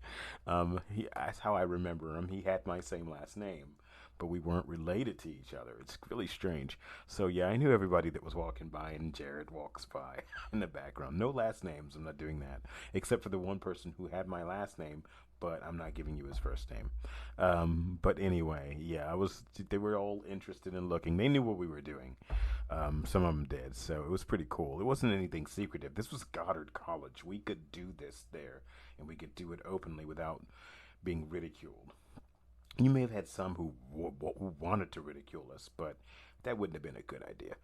That's how I remember him. He had my same last name, but we weren't related to each other. It's really strange. So yeah, I knew everybody that was walking by, and Jared walks by in the background. No last names. I'm not doing that, except for the one person who had my last name, but I'm not giving you his first name. But anyway, yeah, they were all interested in looking. They knew what we were doing. Some of them did, so it was pretty cool. It wasn't anything secretive. This was Goddard College. We could do this there, and we could do it openly without being ridiculed. You may have had some who wanted to ridicule us, but that wouldn't have been a good idea.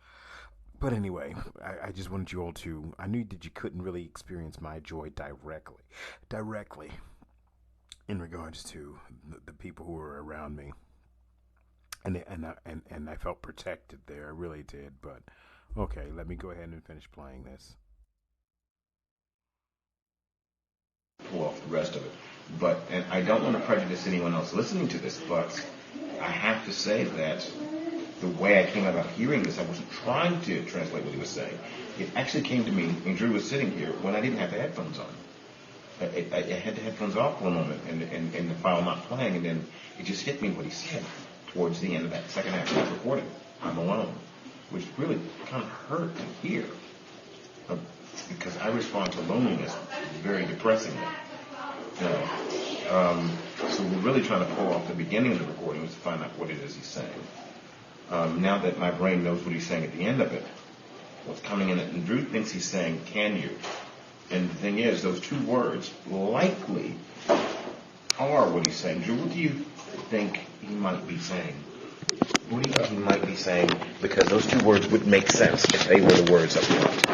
But anyway, I just wanted you all to. I knew that you couldn't really experience my joy directly, in regards to the people who were around me, and I felt protected there. I really did. But okay, let me go ahead and finish playing this.
Pull off the rest of it. And I don't want to prejudice anyone else listening to this, but I have to say that the way I came about hearing this, I wasn't trying to translate what he was saying. It actually came to me when Drew was sitting here when I didn't have the headphones on. I had the headphones off for a moment and the file not playing, and then it just hit me what he said towards the end of that second half of that recording. "I'm alone," which really kind of hurt to hear, because I respond to loneliness very depressingly. So we're really trying to pull off the beginning of the recording to find out what it is he's saying. Now that my brain knows what he's saying at the end of it, what's coming in it, and Drew thinks he's saying, "Can you?" And the thing is, those two words likely are what he's saying. Drew, what do you think he might be saying? What do you think he might be saying? Because those two words would make sense if they were the words up front.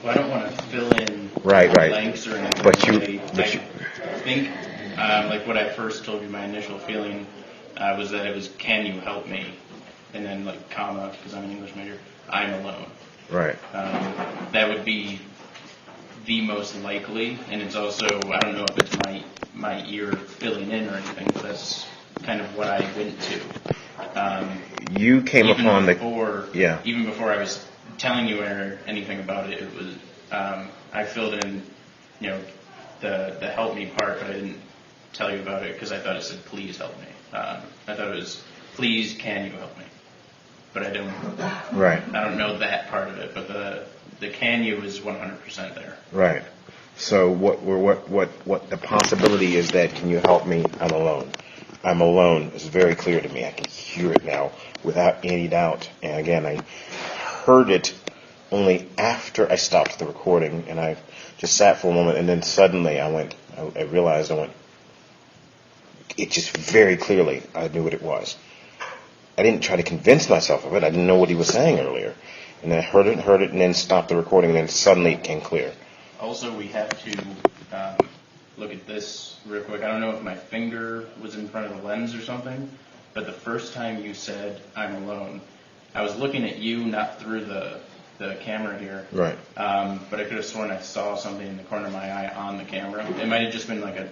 Well, I don't want to fill in
Right.
blanks or anything. I think, like what I first told you, my initial feeling was that it was, "Can you help me?" And then like comma, because I'm an English major, "I'm alone."
Right.
That would be the most likely, and it's also, I don't know if it's my ear filling in or anything, but that's kind of what I went to.
You came upon
even before I was telling you or anything about it, it was I filled in, the help me part, but I didn't tell you about it because I thought it said "please help me." I thought it was "please can you help me," but I don't.
Right.
I don't know that part of it, but the "can you" is 100% there.
Right. So what the possibility is that, "Can you help me? I'm alone." "I'm alone" is very clear to me. I can hear it now without any doubt. And again, I heard it only after I stopped the recording, and I just sat for a moment, and then suddenly I realized it just very clearly, I knew what it was. I didn't try to convince myself of it. I didn't know what he was saying earlier. And then I heard it, and then stopped the recording, and then suddenly it came clear.
Also, we have to look at this real quick. I don't know if my finger was in front of the lens or something, but the first time you said "I'm alone," I was looking at you, not through the the camera here.
Right.
But I could have sworn I saw something in the corner of my eye on the camera. It might have just been like a,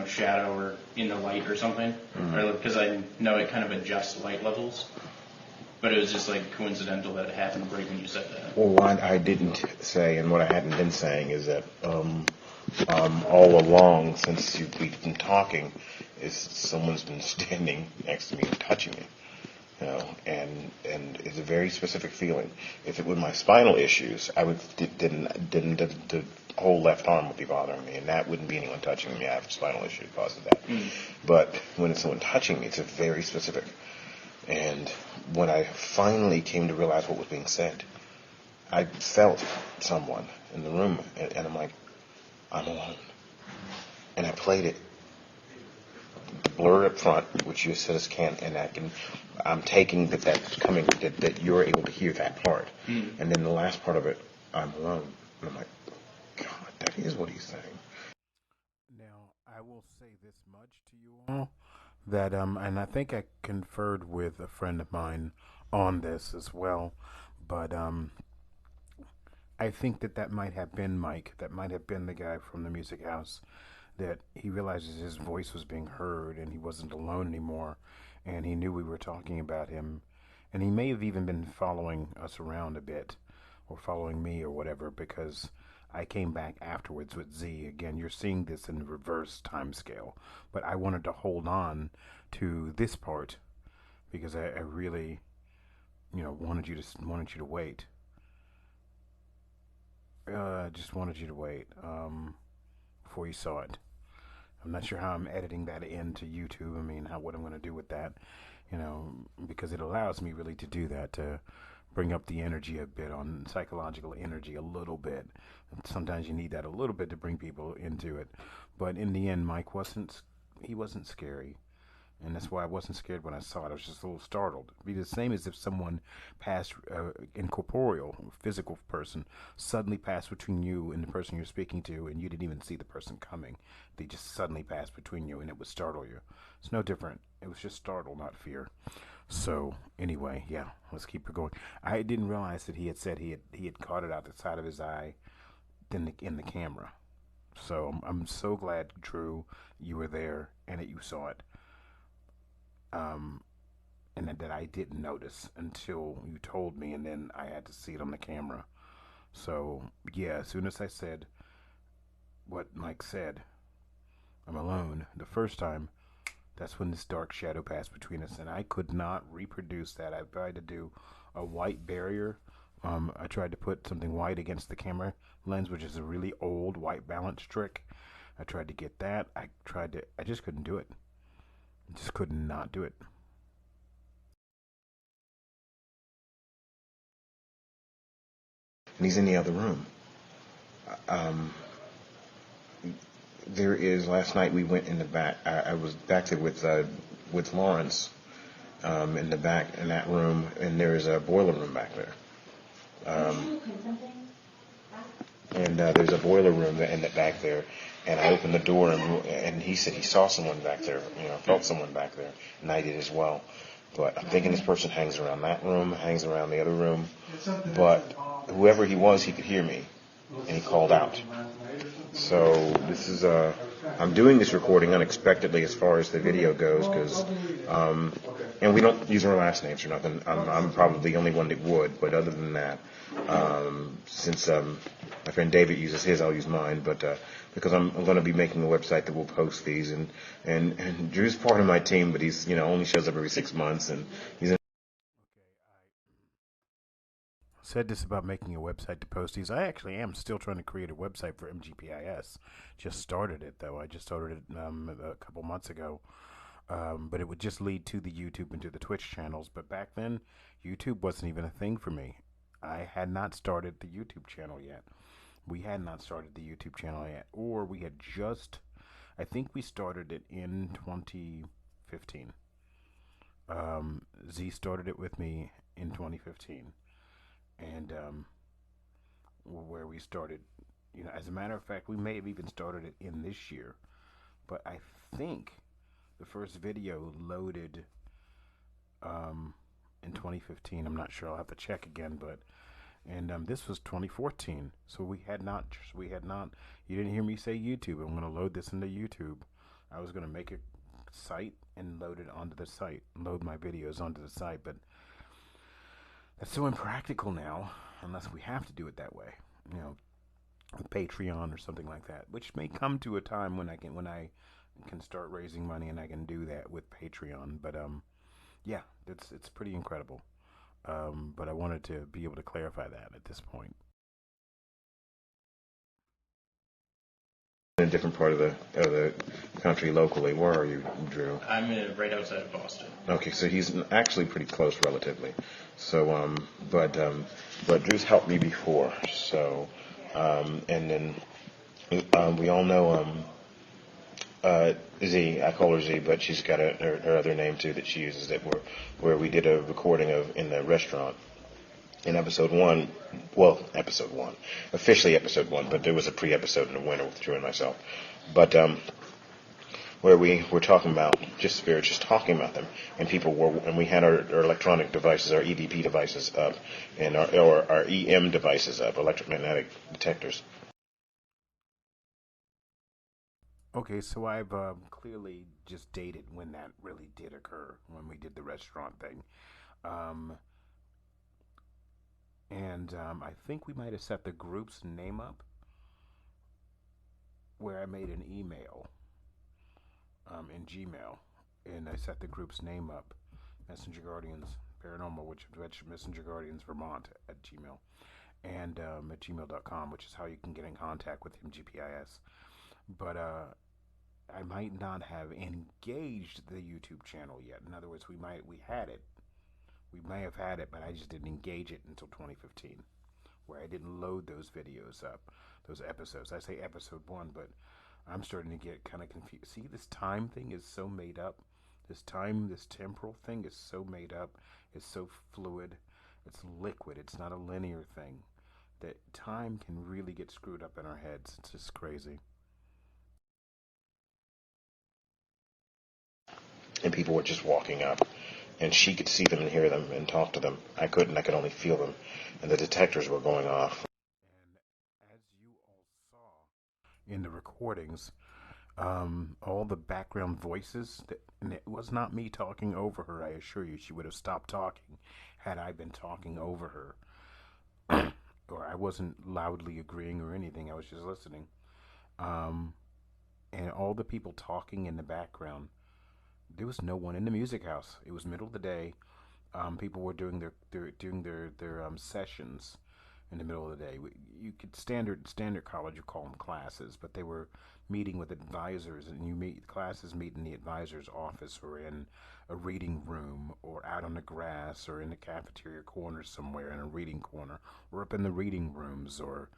shadow or in the light or something. Or because I know it kind of adjusts light levels. But it was just like coincidental that it happened right when you said that.
Well, what I didn't say and what I hadn't been saying is that all along, since we've been talking, is someone's been standing next to me and touching me. And it's a very specific feeling. If it were my spinal issues, I would the whole left arm would be bothering me, and that wouldn't be anyone touching me. I have a spinal issue because of that. But when it's someone touching me, it's a very specific. And when I finally came to realize what was being said, I felt someone in the room, and I'm like, I'm alone. And I played it. The blur up front, which you said is can't, and I'm taking that's coming, that you're able to hear that part. And then the last part of it, I'm alone. And I'm like, God, that is what he's saying.
Now, I will say this much to you all, that, and I think I conferred with a friend of mine on this as well, but I think that might have been Mike, that might have been the guy from the music house, that he realizes his voice was being heard and he wasn't alone anymore, and he knew we were talking about him, and he may have even been following us around a bit, or following me or whatever, because I came back afterwards with Z. Again, you're seeing this in reverse time scale, but I wanted to hold on to this part because I really, wanted you to wait. Just wanted you to wait before you saw it. I'm not sure how I'm editing that into YouTube. I mean, what I'm going to do with that, because it allows me really to do that, to bring up the energy a bit, on psychological energy a little bit. Sometimes you need that a little bit to bring people into it. But in the end, Mike wasn't scary. And that's why I wasn't scared when I saw it. I was just a little startled. It'd be the same as if someone passed, incorporeal, physical person, suddenly passed between you and the person you're speaking to, and you didn't even see the person coming. They just suddenly passed between you, and it would startle you. It's no different. It was just startle, not fear. So anyway, yeah, let's keep it going. I didn't realize that he had said he had caught it out the side of his eye, in the camera. So I'm so glad, Drew, you were there and that you saw it. And that I didn't notice until you told me, and then I had to see it on the camera. So, yeah, as soon as I said what Mike said, I'm alone, the first time, that's when this dark shadow passed between us, and I could not reproduce that. I tried to do a white barrier. I tried to put something white against the camera lens, which is a really old white balance trick. I tried to get that. I just couldn't do it. Just could not do it.
And he's in the other room. There is, last night we went in the back. I was back there with Lawrence in the back in that room, and there is a boiler room back there. And there's a boiler room in the back there. And I opened the door, and he said he saw someone back there, felt someone back there, and I did as well. But I'm thinking this person hangs around that room, hangs around the other room. But whoever he was, he could hear me, and he called out. So this is I'm doing this recording unexpectedly as far as the video goes, because and we don't use our last names or nothing. I'm probably the only one that would, but other than that, since my friend David uses his, I'll use mine. But because I'm going to be making a website that will post these, and Drew's part of my team, but he's only shows up every 6 months, and he's in.
Said this about making a website to post these. I actually am still trying to create a website for MGPIS. Just started it, though. I just started it a couple months ago. But it would just lead to the YouTube and to the Twitch channels. But back then, YouTube wasn't even a thing for me. I had not started the YouTube channel yet. We had not started the YouTube channel yet. Or we had just, I think we started it in 2015. Z started it with me in 2015. And where we started, as a matter of fact, we may have even started it in this year. But I think the first video loaded in 2015. I'm not sure. I'll have to check again, but And this was 2014, so we had not. You didn't hear me say YouTube. I'm going to load this into YouTube. I was going to make a site and load it onto the site, load my videos onto the site, but that's so impractical now, unless we have to do it that way. You know, with Patreon or something like that, which may come to a time when I can start raising money and I can do that with Patreon. But yeah, it's pretty incredible. But I wanted to be able to clarify that at this point.
In a different part of the country locally. Where are you, Drew?
I'm right outside of Boston.
Okay, so he's actually pretty close relatively. So, but Drew's helped me before. So, and then we all know Z. I call her Z, but she's got her other name too that she uses. Where we did a recording of in the restaurant. In episode one, officially episode one, but there was a pre-episode in the winter with Drew and myself. But where we were talking about just spirits, just talking about them, and and we had our electronic devices, our EVP devices up, and our EM devices up, electromagnetic detectors.
Okay, so I've clearly just dated when that really did occur, when we did the restaurant thing. And I think we might have set the group's name up where I made an email in Gmail, and I set the group's name up, Messenger Guardians Paranormal, which Messenger Guardians Vermont at Gmail, and at gmail.com, which is how you can get in contact with MGPIS. But I might not have engaged the YouTube channel yet. In other words, we had it. We may have had it, but I just didn't engage it until 2015, where I didn't load those videos up, those episodes. I say episode 1, but I'm starting to get kind of confused. See, this time thing is so made up. This temporal thing is so made up. It's so fluid. It's liquid. It's not a linear thing. That time can really get screwed up in our heads. It's just crazy.
And people were just walking up. And she could see them and hear them and talk to them. I couldn't. I could only feel them. And the detectors were going off.
And as you all saw in the recordings, all the background voices, and it was not me talking over her, I assure you. She would have stopped talking had I been talking over her. Or I wasn't loudly agreeing or anything. I was just listening. And all the people talking in the background, there was no one in the music house. It was middle of the day. People were doing their sessions in the middle of the day. You could standard college, you call them classes, but they were meeting with advisors, and classes meet in the advisor's office or in a reading room or out on the grass or in the cafeteria corner somewhere in a reading corner or up in the reading rooms or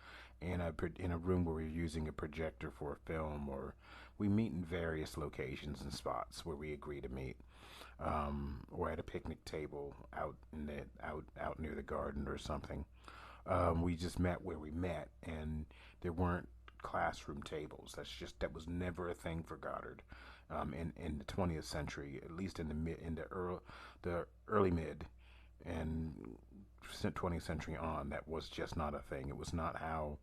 in a room where we're using a projector for a film, or we meet in various locations and spots where we agree to meet, or at a picnic table out near the garden or something. We just met where we met, and there weren't classroom tables. That was never a thing for Goddard in the 20th century, at least in the early mid and 20th century on. That was just not a thing. It was not how.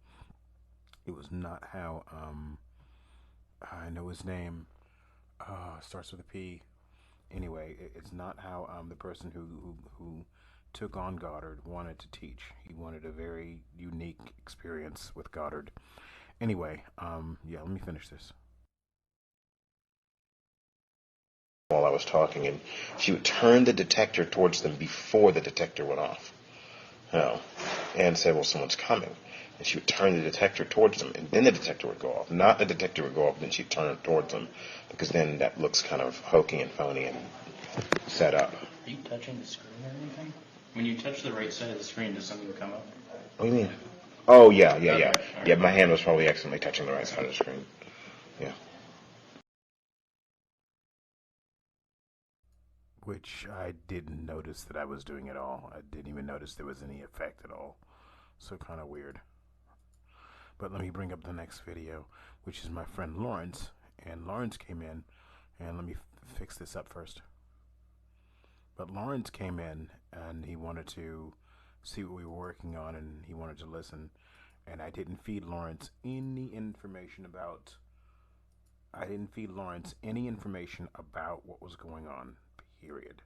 I know his name. Starts with a P. Anyway, it's not how the person who took on Goddard wanted to teach. He wanted a very unique experience with Goddard. Anyway, yeah, let me finish this.
While I was talking, and she would turn the detector towards them before the detector went off. And say, well, someone's coming. And she would turn the detector towards them, and then the detector would go off. Not the detector would go off, then she'd turn it towards them, because then that looks kind of hokey and phony and set up.
Are you touching the screen or anything? When you touch the right side of the screen, does something come up?
What do you mean? Oh, yeah.
Okay.
Yeah, my hand was probably accidentally touching the right side of the screen. Yeah.
Which I didn't notice that I was doing at all. I didn't even notice there was any effect at all. So kind of weird. But let me bring up the next video, which is my friend Lawrence. And Lawrence came in, and let me fix this up first. But Lawrence came in, and he wanted to see what we were working on, and he wanted to listen. And I didn't feed Lawrence any information about. I didn't feed Lawrence any information about what was going on. Period.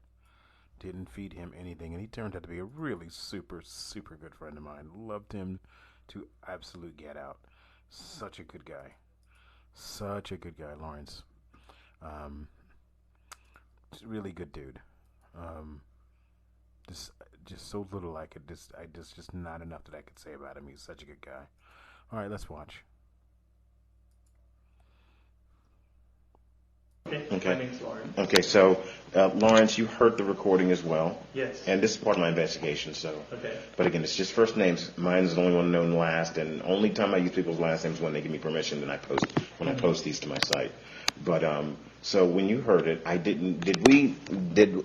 Didn't feed him anything, and he turned out to be a really super, super good friend of mine. Loved him to absolute get out. Such a good guy. Such a good guy, Lawrence. Really good dude. Just so little I could just not enough that I could say about him. He's such a good guy. All right, let's watch.
Okay. My name's Lawrence.
Okay, so Lawrence, you heard the recording as well.
Yes.
And this is part of my investigation, so.
Okay.
But again, it's just first names. Mine's the only one known last, and only time I use people's last names when they give me permission, and I post these to my site. But so when you heard it,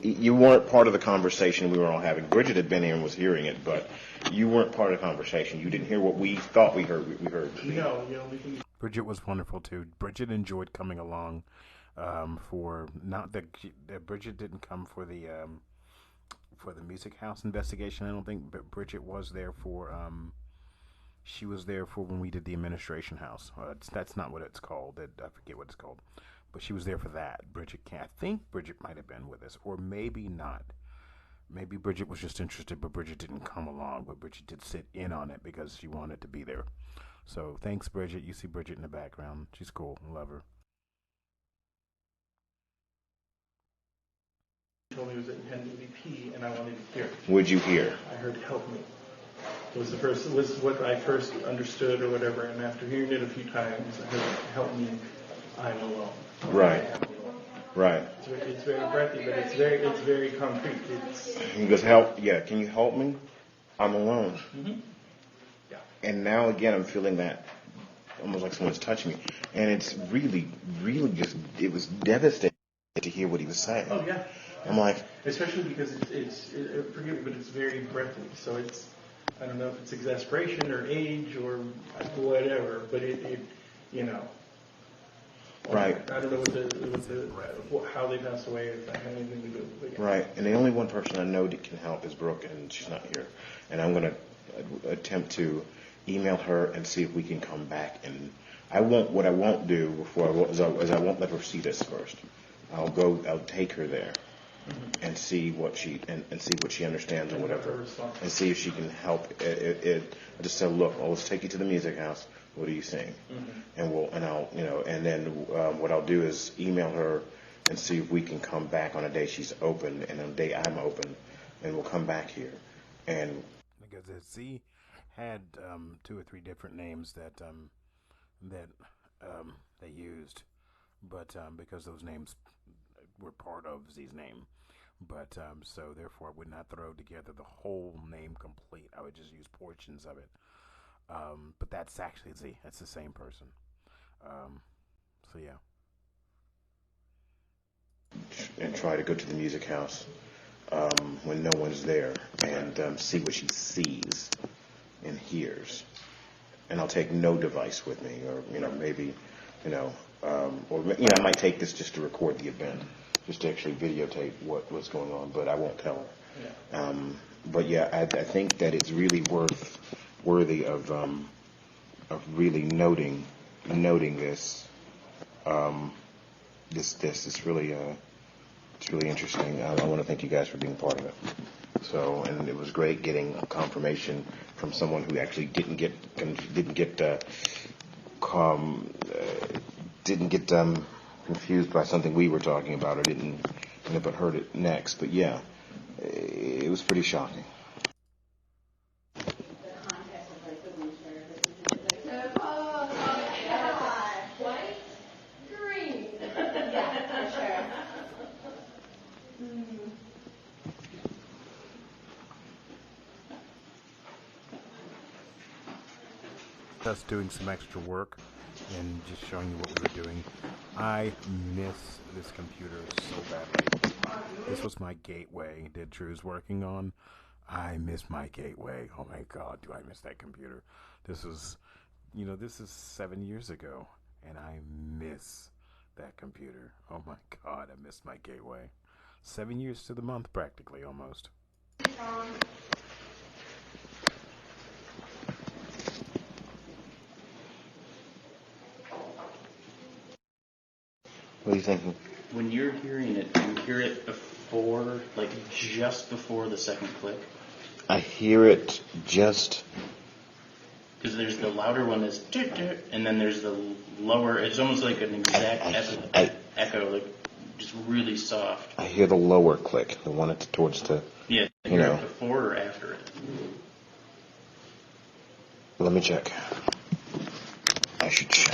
you weren't part of the conversation we were all having. Bridget had been here and was hearing it, but you weren't part of the conversation. You didn't hear what we thought we heard.
No,
Bridget was wonderful too. Bridget enjoyed coming along. Bridget didn't come for the music house investigation, I don't think, but Bridget was there for she was there for when we did the administration house. That's not what it's called. I forget what it's called, but she was there for that. I think Bridget might have been with us, or maybe not. Maybe Bridget was just interested, but Bridget didn't come along. But Bridget did sit in on it because she wanted to be there. So thanks, Bridget. You see Bridget in the background. She's cool. Love her.
told me it was intended to be P, and I wanted to hear it.
What'd you hear?
I heard "help me." Was what I first understood or whatever, and after hearing it a few times, I heard "help me, I'm alone."
Right. Right.
It's very breathy, but it's very concrete.
He goes, "Help! Yeah, can you help me? I'm alone."
Mm-hmm. Yeah.
And now again, I'm feeling that almost like someone's touching me, and it's really, really it was devastating to hear what he was saying.
Oh yeah.
I'm like,
especially because it's forgive me, but it's very breathy. So I don't know if it's exasperation or age or whatever, but it you know.
Right.
I don't know how they passed away, if that had anything to do with it.
Right. And the only one person I know that can help is Brooke, and she's not here. And I'm going to attempt to email her and see if we can come back. And what I won't do before is I won't let her see this first. I'll take her there and see what she understands or whatever, and see if she can help. I just said, look, let's take you to the music house. What are you seeing? Mm-hmm. And then what I'll do is email her and see if we can come back on a day she's open and on a day I'm open, and we'll come back here. And
because Z had 2 or 3 different names that they used, but because those names were part of Z's name, but so therefore I would not throw together the whole name complete. I would just use portions of it. But that's actually Z. That's the same person. So yeah.
And try to go to the music house when no one's there and see what she sees and hears. And I'll take no device with me, or maybe, I might take this just to record the event, just to actually videotape what's going on, but I won't tell her. Yeah. But yeah, I think that it's really worthy of really noting this. It's really interesting. I want to thank you guys for being part of it. So, and it was great getting confirmation from someone who actually didn't get confused by something we were talking about, or didn't, but heard it next. But yeah, it was pretty shocking.
Us doing some extra work and just showing you what we were doing. I miss this computer so badly. This was my gateway that Drew's working on. I miss my gateway. Oh my God, do I miss that computer. This is 7 years ago, and I miss that computer. Oh my God, I miss my gateway. 7 years to the month, practically, almost.
What are you thinking?
When you're hearing it, do you hear it before, like just before the second click?
I hear it just...
Because there's the louder one that's and then there's the lower, it's almost like an exact echo, like just really soft.
I hear the lower click, the one towards the...
Yeah,
you know.
Before or after it?
Let me check. I should check.